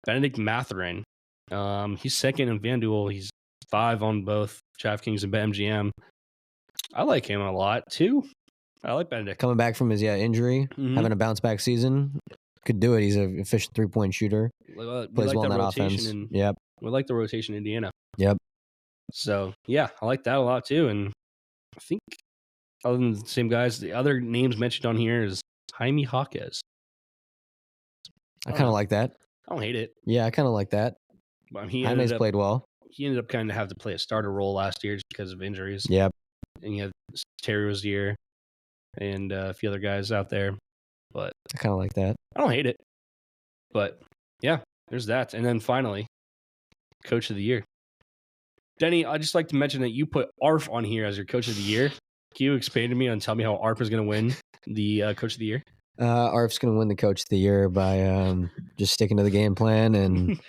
Benedict Mathurin, he's 2nd in FanDuel. He's 5 on both DraftKings and BetMGM. I like him a lot too. I like Benedict. Coming back from his injury, having a bounce back season, could do it. He's an efficient 3-point shooter. Plays well in that offense. Yep. We like the rotation in Indiana. Yep. So yeah, I like that a lot too. And I think other than the same guys, the other names mentioned on here is Jaime Jaquez. I kind of like that. I don't hate it. Yeah, I kind of like that. But Jaime's played well. He ended up kind of having to play a starter role last year just because of injuries. Yep. And you had Terry Rozier and a few other guys out there. But I kind of like that. I don't hate it. But yeah, there's that. And then finally, Coach of the Year. Denny, I'd just like to mention that you put ARF on here as your Coach of the Year. Can you explain to me and tell me how ARF is going to win the Coach of the Year? ARF's going to win the Coach of the Year by just sticking to the game plan and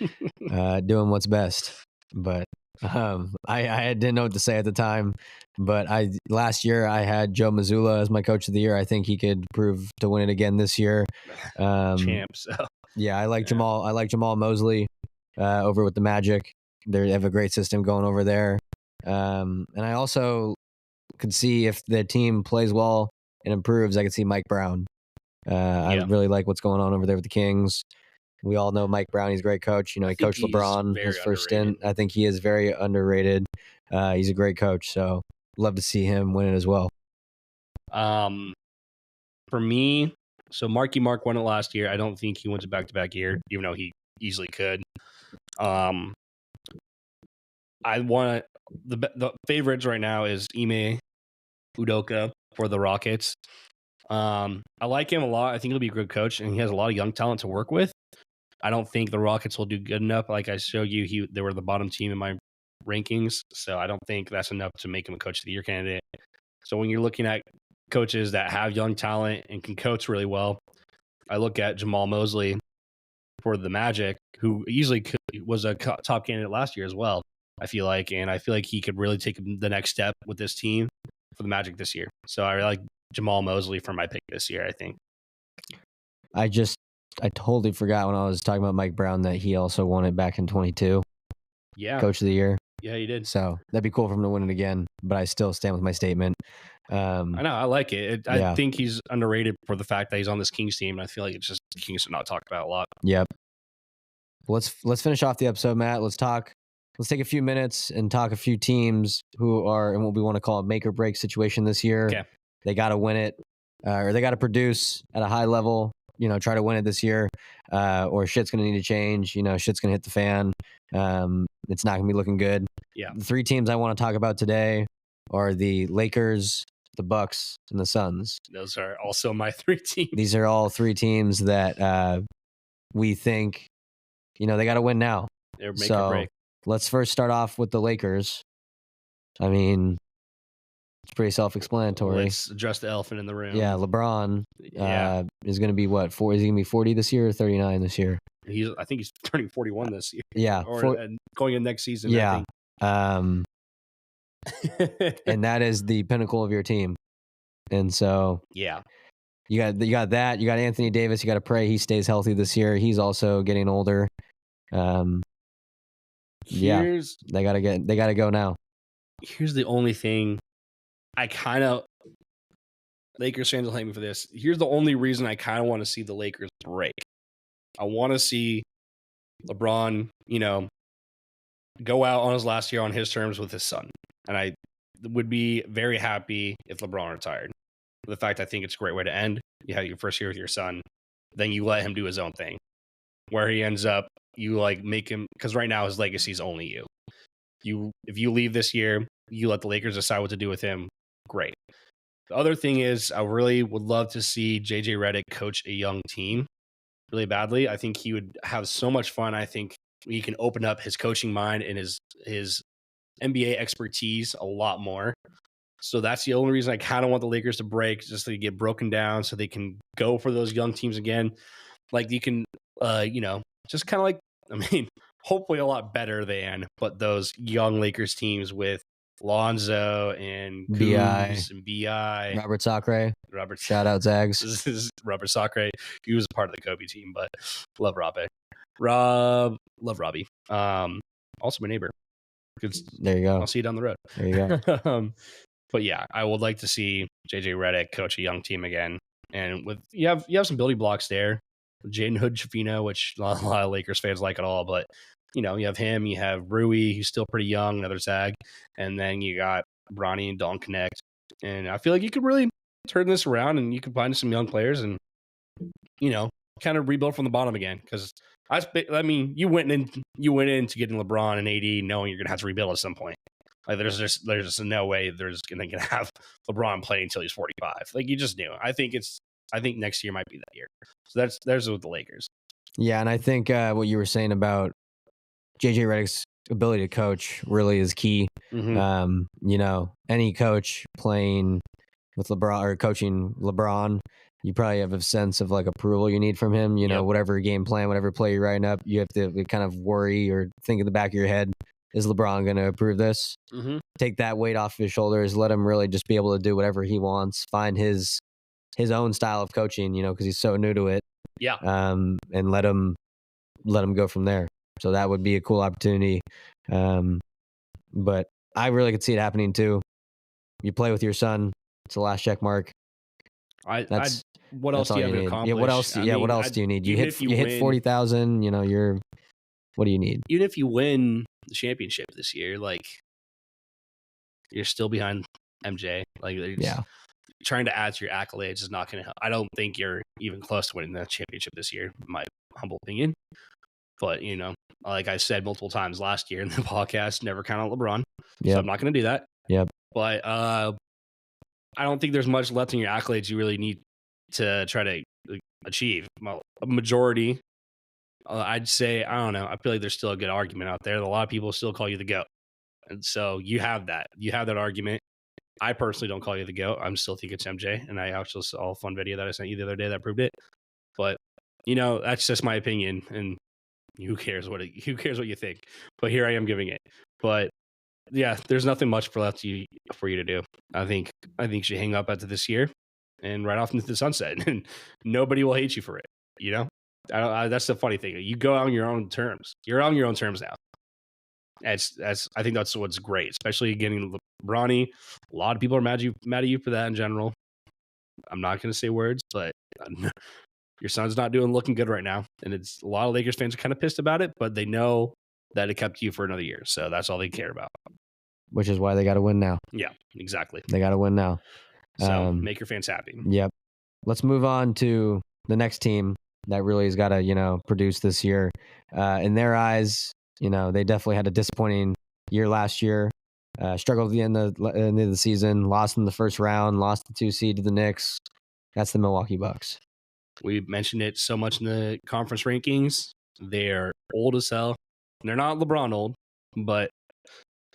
doing what's best. But I didn't know what to say at the time. But last year I had Joe Mazzulla as my Coach of the Year. I think he could prove to win it again this year. Champ. So. Yeah, I like Jamal. I like Jamal Mosley over with the Magic. They have a great system going over there. And I also could see if the team plays well and improves, I could see Mike Brown. I really like what's going on over there with the Kings. We all know Mike Brown. He's a great coach. He coached LeBron his first stint. I think he is very underrated. He's a great coach. So love to see him win it as well. For me, so Marky Mark won it last year. I don't think he wins a back-to-back year, even though he easily could. I want the favorites right now is Ime Udoka for the Rockets. I like him a lot. I think he'll be a good coach, and he has a lot of young talent to work with. I don't think the Rockets will do good enough. Like I showed you, they were the bottom team in my rankings, so I don't think that's enough to make him a Coach of the Year candidate. So when you're looking at coaches that have young talent and can coach really well, I look at Jamal Mosley for the Magic, who easily was a top candidate last year as well, I feel like. And I feel like he could really take the next step with this team for the Magic this year. So I like Jamal Mosley for my pick this year, I think. I totally forgot when I was talking about Mike Brown that he also won it back in 22. Yeah. Coach of the Year. Yeah, he did. So that'd be cool for him to win it again, but I still stand with my statement. I know, I like it. I think he's underrated for the fact that he's on this Kings team, and I feel like it's just the Kings are not talked about a lot. Yep. Let's finish off the episode, Matt. Let's take a few minutes and talk a few teams who are in what we want to call a make or break situation this year. Okay. They got to win it, or they got to produce at a high level, try to win it this year, or shit's going to need to change. Shit's going to hit the fan. It's not going to be looking good. Yeah. The 3 teams I want to talk about today are the Lakers, the Bucks, and the Suns. Those are also my 3 teams. These are all 3 teams that we think, they got to win now. They're make or break. Let's first start off with the Lakers. I mean, it's pretty self-explanatory. Let's address the elephant in the room. Yeah, LeBron is going to be what? Is he going to be 40 this year or 39 this year? I think he's turning 41 this year. Yeah, And going in next season. Yeah, I think. and that is the pinnacle of your team. And so Yeah. you got that. You got Anthony Davis. You got to pray he stays healthy this year. He's also getting older. Yeah, they gotta go now. Here's the only thing Lakers fans will hate me for this. Here's the only reason I kind of want to see the Lakers break. I want to see LeBron, go out on his last year on his terms with his son. And I would be very happy if LeBron retired. The fact I think it's a great way to end. You have your first year with your son, then you let him do his own thing. Where he ends up, you make him, because right now his legacy is only you. If you leave this year, you let the Lakers decide what to do with him. Great. The other thing is, I really would love to see JJ Redick coach a young team really badly. I think he would have so much fun. I think he can open up his coaching mind and his NBA expertise a lot more. So that's the only reason I kind of want the Lakers to break, just to get broken down so they can go for those young teams again. Like you can, just kind of hopefully a lot better than, but those young Lakers teams with Lonzo and Goose and B.I. Robert Sacre. Shout out Zags. This is Robert Sacre. He was part of the Kobe team, but love Love Robbie. Also my neighbor. There you go. I'll see you down the road. There you go. But yeah, I would like to see JJ Redick coach a young team again. And you have some building blocks there. Jaden Hood-Schifino, which a lot of Lakers fans like it all, but you have him, you have Rui, who's still pretty young, another Zag, and then you got Bronny and Don Connect. And I feel like you could really turn this around and you could find some young players and, kind of rebuild from the bottom again. Because you went into getting LeBron and AD knowing you're gonna have to rebuild at some point. Like there's just no way there's gonna have LeBron playing until he's 45. Like you just knew. I think next year might be that year. So there's with the Lakers. Yeah, and I think what you were saying about JJ Redick's ability to coach really is key. Mm-hmm. Any coach playing with LeBron or coaching LeBron, you probably have a sense of approval you need from him. Whatever game plan, whatever play you're writing up, you have to kind of worry or think in the back of your head, is LeBron going to approve this? Mm-hmm. Take that weight off his shoulders, let him really just be able to do whatever he wants, find his own style of coaching, because he's so new to it. Yeah. And let him go from there. So that would be a cool opportunity. But I really could see it happening too. You play with your son. It's the last check mark. What else do you have to accomplish? Yeah, what else? What else do you need? You hit 40,000. What do you need? Even if you win the championship this year, you're still behind MJ. Trying to add to your accolades is not going to help. I don't think you're even close to winning the championship this year, in my humble opinion. But, like I said multiple times last year in the podcast, never count on LeBron. Yep. So I'm not going to do that. Yep. But I don't think there's much left in your accolades you really need to try to achieve. Well, a majority, I'd say, I don't know. I feel like there's still a good argument out there. A lot of people still call you the GOAT. And so you have that. You have that argument. I personally don't call you the GOAT. I still think it's MJ. And I actually saw a fun video that I sent you the other day that proved it. But, that's just my opinion. And who cares what you think? But here I am giving it. But yeah, there's nothing much left for you to do. I think you should hang up after this year and ride off into the sunset, and nobody will hate you for it. That's the funny thing. You go on your own terms. You're on your own terms now. I think that's what's great, especially getting Bronny. A lot of people are mad at you for that in general. I'm not going to say words, but your son's not looking good right now. And it's a lot of Lakers fans are kind of pissed about it, but they know that it kept you for another year. So that's all they care about. Which is why they got to win now. Yeah, exactly. They got to win now. So make your fans happy. Yep. Let's move on to the next team that really has got to, produce this year. In their eyes, they definitely had a disappointing year last year. Struggled at the end of the season, lost in the first round, lost the 2 seed to the Knicks. That's the Milwaukee Bucks. We mentioned it so much in the conference rankings. They're old as hell. They're not LeBron old, but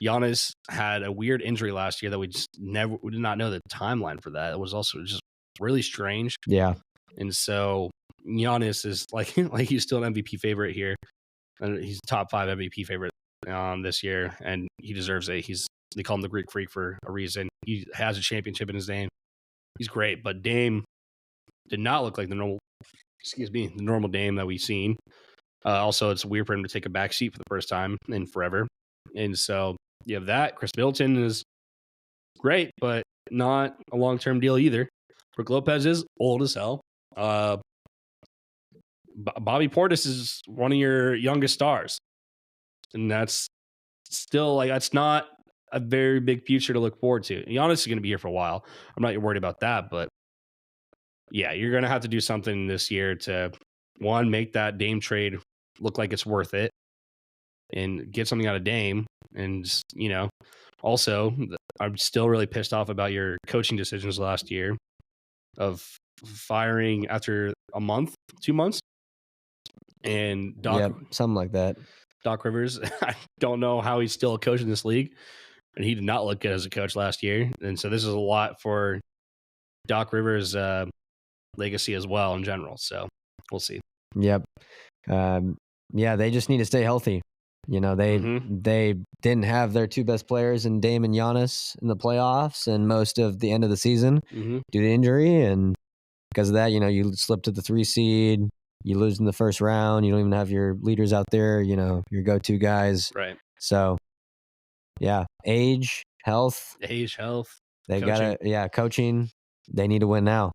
Giannis had a weird injury last year that we did not know the timeline for that. It was also just really strange. Yeah. And so Giannis is like he's still an MVP favorite here. And he's top 5 MVP favorite this year, and he deserves it. They call him the Greek Freak for a reason. He has a championship in his name. He's great, but Dame did not look like the normal Dame that we've seen. Also, it's weird for him to take a back seat for the first time in forever. And so you have that. Chris Middleton is great, but not a long-term deal either. Brook Lopez is old as hell. Bobby Portis is one of your youngest stars. And that's still that's not a very big future to look forward to. Giannis is going to be here for a while. I'm not worried about that, but yeah, you're going to have to do something this year to, one, make that Dame trade look like it's worth it and get something out of Dame. And, also, I'm still really pissed off about your coaching decisions last year of firing after a month, 2 months. And something like that. Doc Rivers, I don't know how he's still a coach in this league. And he did not look good as a coach last year. And so this is a lot for Doc Rivers' legacy as well in general. So we'll see. Yep. They just need to stay healthy. They didn't have their 2 best players in Dame and Giannis in the playoffs and most of the end of the season due to injury. And because of that, you slip to the 3 seed, you lose in the first round. You don't even have your leaders out there, your go-to guys. Right. So, yeah, age, health. They got to, coaching. They need to win now.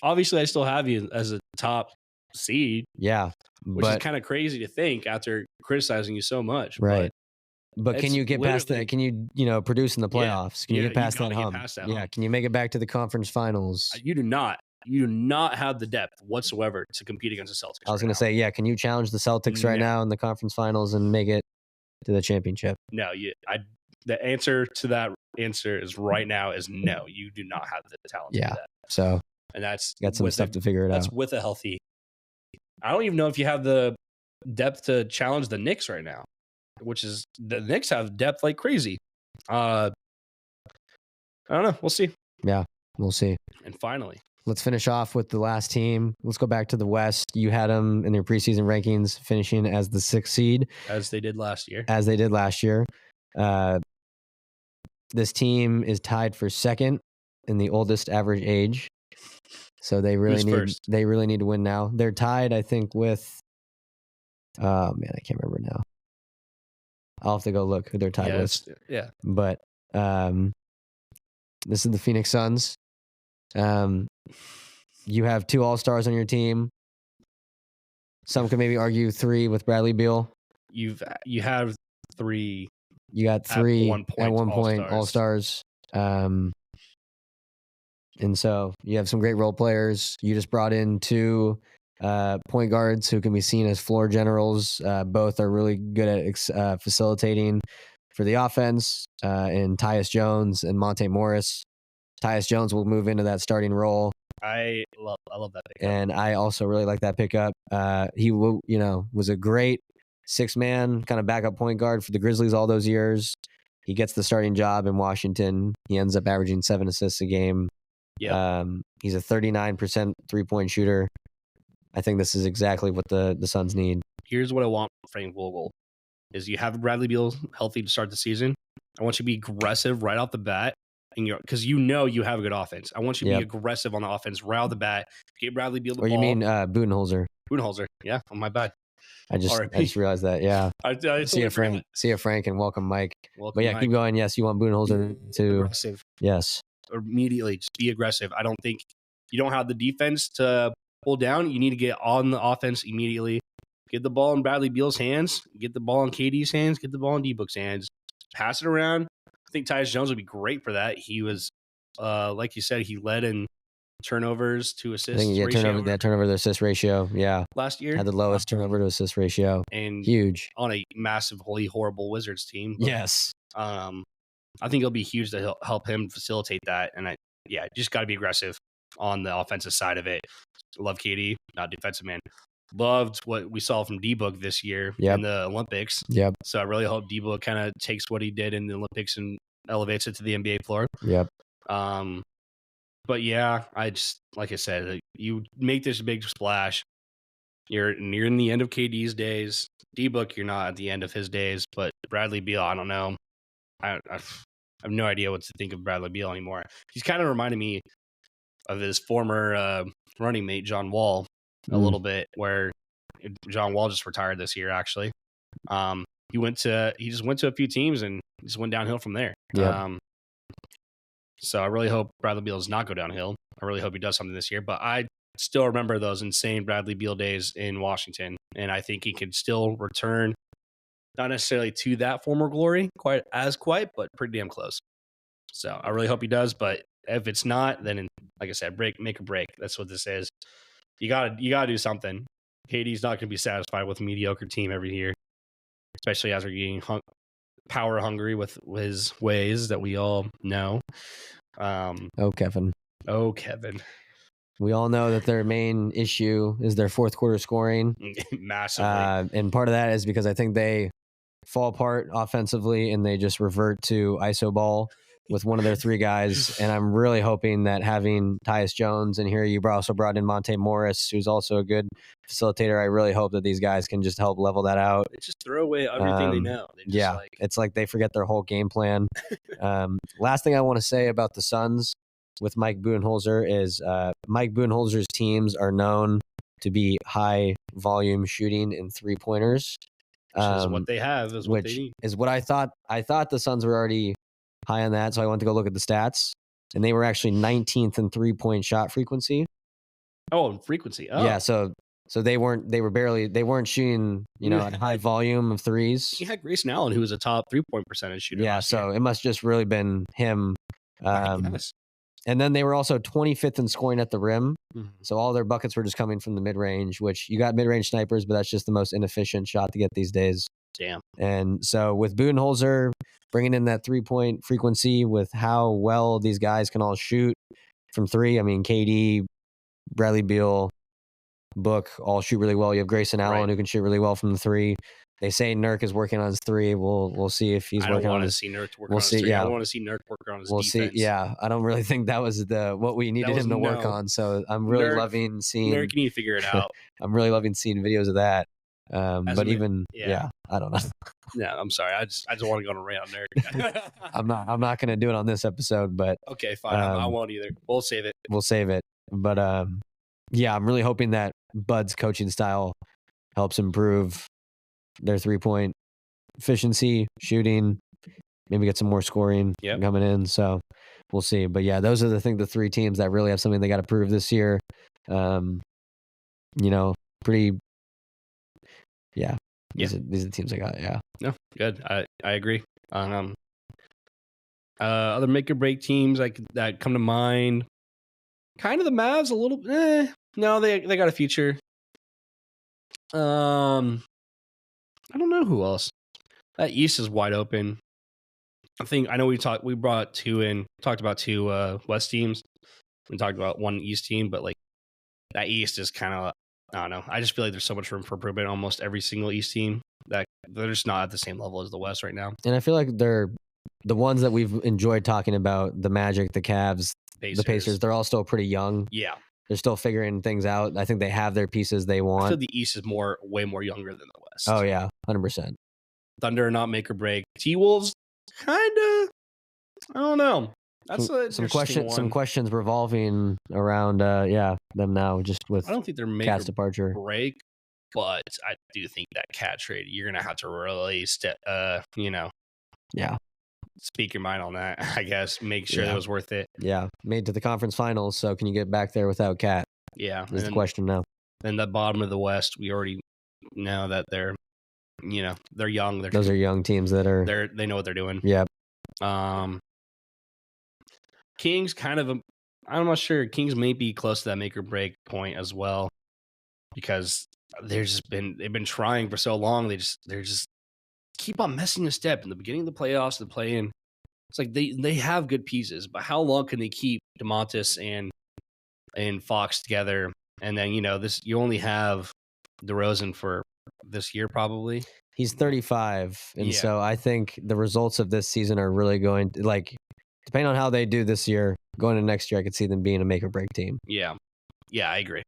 Obviously I still have you as a top seed. Yeah. Which is kind of crazy to think after criticizing you so much. Right. But can you get past that? Can you, produce in the playoffs? Can you get past that hump? Can you make it back to the conference finals? You do not. You do not have the depth whatsoever to compete against the Celtics. I was going to say, can you challenge the Celtics right now in the conference finals and make it to the championship? No, the answer to that answer is right now is no. You do not have the talent to do that. So, and that's got some stuff to figure it out. That's with a healthy. I don't even know if you have the depth to challenge the Knicks right now, which is the Knicks have depth like crazy. I don't know. We'll see. Yeah, we'll see. And finally, let's finish off with the last team. Let's go back to the West. You had them in their preseason rankings finishing as the 6th seed. As they did last year. This team is tied for 2nd in the oldest average age. So they really need to win now. They're tied, I think, with I can't remember now. I'll have to go look who they're tied with. Yeah. But this is the Phoenix Suns. You have 2 All-Stars on your team. Some could maybe argue 3 with Bradley Beal. You have 3. You got 3 at one point All-Stars. And so you have some great role players. You just brought in 2 point guards who can be seen as floor generals. Both are really good at facilitating for the offense. And Tyus Jones and Monte Morris. Tyus Jones will move into that starting role. I love that pickup. And I also really like that pickup. He was a great 6-man kind of backup point guard for the Grizzlies all those years. He gets the starting job in Washington. He ends up averaging 7 assists a game. Yeah. He's a 39% 3-point shooter. I think this is exactly what the Suns need. Here's what I want from Frank Vogel is you have Bradley Beal healthy to start the season. I want you to be aggressive right off the bat. Because you have a good offense. I want you to be aggressive on the offense right off the bat. Get Bradley Beal the ball. Or you mean Budenholzer? Budenholzer. Yeah, my bad. I just realized that. Yeah. See you, Frank, and welcome, Mike. But yeah, Mike. Keep going. Yes, you want Budenholzer to aggressive. Yes. Immediately, just be aggressive. I don't think you don't have the defense to pull down. You need to get on the offense immediately. Get the ball in Bradley Beal's hands. Get the ball in KD's hands. Get the ball in D-Book's hands. Pass it around. I think Tyus Jones would be great for that. He was, like you said, he led in turnovers to assists. I think turnover to assist ratio. Yeah, last year had the lowest turnover to assist ratio, and huge on a massively horrible Wizards team. But, yes, I think it'll be huge to help him facilitate that. And just got to be aggressive on the offensive side of it. Love KD, not defensive man. Loved what we saw from D-Book this year in the Olympics. Yep. So I really hope D-Book kind of takes what he did in the Olympics and elevates it to the NBA floor. Yep. But yeah, I just like I said, like, you make this big splash. You're nearing the end of KD's days. D-Book, you're not at the end of his days, but Bradley Beal, I don't know. I have no idea what to think of Bradley Beal anymore. He's kind of reminding me of his former running mate, John Wall, a little bit, where John Wall just retired this year, actually. He just went to a few teams and just went downhill from there. Yep. So I really hope Bradley Beal does not go downhill. I really hope he does something this year. But I still remember those insane Bradley Beal days in Washington. And I think he could still return, not necessarily to that former glory, quite, but pretty damn close. So I really hope he does. But if it's not, then like I said, make or break. That's what this is. You gotta do something. KD's not going to be satisfied with a mediocre team every year, especially as we're getting power hungry with his ways that we all know. Kevin. Oh, Kevin. We all know that their main issue is their fourth quarter scoring. Massively. And part of that is because I think they fall apart offensively and they just revert to iso ball with one of their three guys. And I'm really hoping that having Tyus Jones in here, you also brought in Monte Morris, who's also a good facilitator. I really hope that these guys can just help level that out. They just throw away everything they know. It's like they forget their whole game plan. Last thing I want to say about the Suns with Mike Budenholzer is Mike Budenholzer's teams are known to be high volume shooting in 3-pointers. Which is what they have, is what they need. Is what I thought. I thought the Suns were already high on that, so I went to go look at the stats, and they were actually 19th in 3-point shot frequency. Oh, frequency. Oh. Yeah, so they weren't shooting, at a high volume of threes. He had Grayson Allen, who was a top 3-point percentage shooter. Yeah, so it must just really been him. Yes. And then they were also 25th in scoring at the rim. Mm-hmm. So all their buckets were just coming from the mid-range, which you got mid-range snipers, but that's just the most inefficient shot to get these days. Damn. And so with Budenholzer bringing in that 3-point frequency with how well these guys can all shoot from three, I mean, KD, Bradley Beal, Book all shoot really well. You have Grayson Allen who can shoot really well from the three. They say Nurk is working on his three. We'll see if he's working on his. I don't want to see Nurk work on his three. I want to see Nurk work on his defense. See. Yeah, I don't really think that was what we needed him to work on. So I'm really loving seeing. Nurk need to figure it out. I'm really loving seeing videos of that. But even I don't know. Yeah, I'm sorry. I just want to go on a rant on Nurk. I'm not going to do it on this episode. But okay, fine. I won't either. We'll save it. But I'm really hoping that Bud's coaching style helps improve their 3-point efficiency, shooting, maybe get some more scoring coming in. So we'll see. But yeah, those are the three teams that really have something they got to prove this year. Pretty. Yeah. These are the teams I got. Yeah. No, good. I agree. Other make or break teams that come to mind. Kind of the Mavs a little. No, they got a future. I don't know who else. That East is wide open. I know we talked about two West teams. We talked about one East team, but like that East is kind of, I don't know. I just feel like there's so much room for improvement. Almost every single East team that they're just not at the same level as the West right now. And I feel like they're the ones that we've enjoyed talking about: the Magic, the Cavs, the Pacers. They're all still pretty young. Yeah. They're still figuring things out. I think they have their pieces they want. I feel the East is way more younger than the West. Oh, yeah. 100%. Thunder not make or break. T-Wolves, kind of. I don't know. That's some questions revolving around them now, just with I don't think they're make Cat's or departure. break, but I do think that Cat trade, you're going to have to really speak your mind on that, I guess. Make sure that was worth it. Yeah. Made to the conference finals, so can you get back there without Cat? Yeah. Is the question now. Then the bottom of the West, we already know that they're young. Those are young teams that are... They know what they're doing. Yep. Kings I'm not sure. Kings may be close to that make or break point as well, because they've been trying for so long. They're just keep on messing a step in the beginning of the playoffs, the play-in. It's like they have good pieces, but how long can they keep DeMontis and Fox together? And then you only have DeRozan for this year probably. He's 35, and so I think the results of this season are really going to, like, depending on how they do this year, going into next year, I could see them being a make or break team. Yeah, I agree.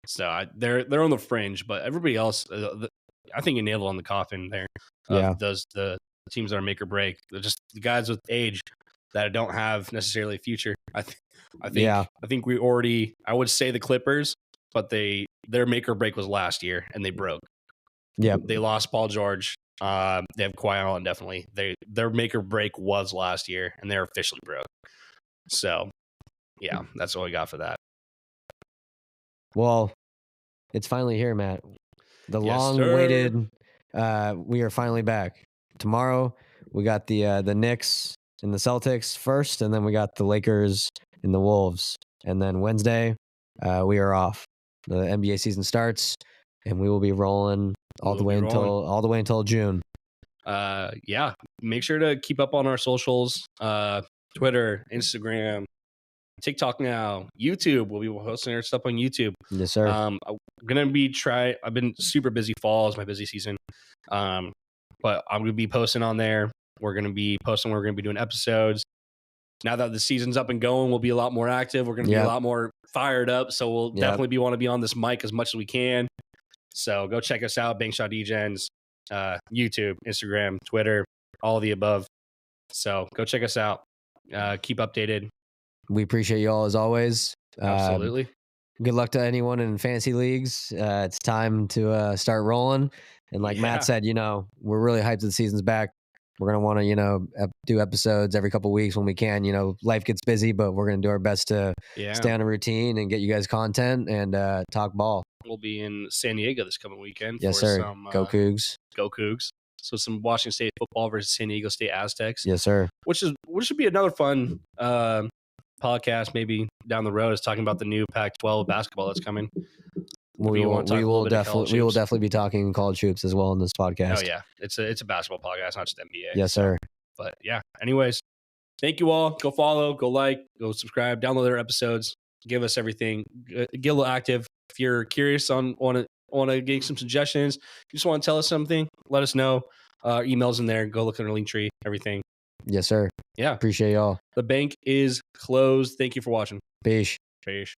So they're on the fringe, but everybody else, I think you nailed it on the coffin there. Yeah. The teams that are make or break, they're just the guys with age that don't have necessarily a future. I think we already. I would say the Clippers, but their make or break was last year, and they broke. Yep. They lost Paul George. They have Kawhi Allen, definitely. Their make or break was last year, and they're officially broke. So, yeah, that's all I got for that. Well, it's finally here, Matt. The Yes, long-awaited. We are finally back. Tomorrow, we got the Knicks and the Celtics first, and then we got the Lakers and the Wolves. And then Wednesday, we are off. The NBA season starts, and we will be rolling all the way until June. Yeah, make sure to keep up on our socials, Twitter, Instagram, TikTok now, YouTube. We'll be posting our stuff on YouTube. Yes, sir. I'm gonna be I've been super busy. Fall is my busy season, but I'm gonna be posting on there. We're gonna be posting. We're gonna be doing episodes. Now that the season's up and going, we'll be a lot more active. We're gonna be a lot more fired up. So we'll definitely want to be on this mic as much as we can. So go check us out, Bankshot Degens, YouTube, Instagram, Twitter, all the above. So go check us out. Keep updated. We appreciate you all as always. Absolutely. Good luck to anyone in fantasy leagues. It's time to start rolling. And like Matt said, we're really hyped that the season's back. We're going to want to, do episodes every couple of weeks when we can. Life gets busy, but we're going to do our best to stay on a routine and get you guys content and talk ball. We'll be in San Diego this coming weekend. Yes, for sir. Some, Go Cougs. Go Cougs. So some Washington State football versus San Diego State Aztecs. Yes, sur. Which should be another fun podcast maybe down the road, is talking about the new Pac-12 basketball that's coming. We will definitely be talking college hoops as well in this podcast. Oh yeah, it's a basketball podcast, not just NBA. Yes, sir. But yeah, anyways, thank you all. Go follow, go like, go subscribe, download their episodes, give us everything. Get a little active. If you're curious want to get some suggestions, you just want to tell us something, let us know. Emails in there. Go look at our link tree. Everything. Yes, sir. Yeah. Appreciate y'all. The bank is closed. Thank you for watching. Peace. Peace.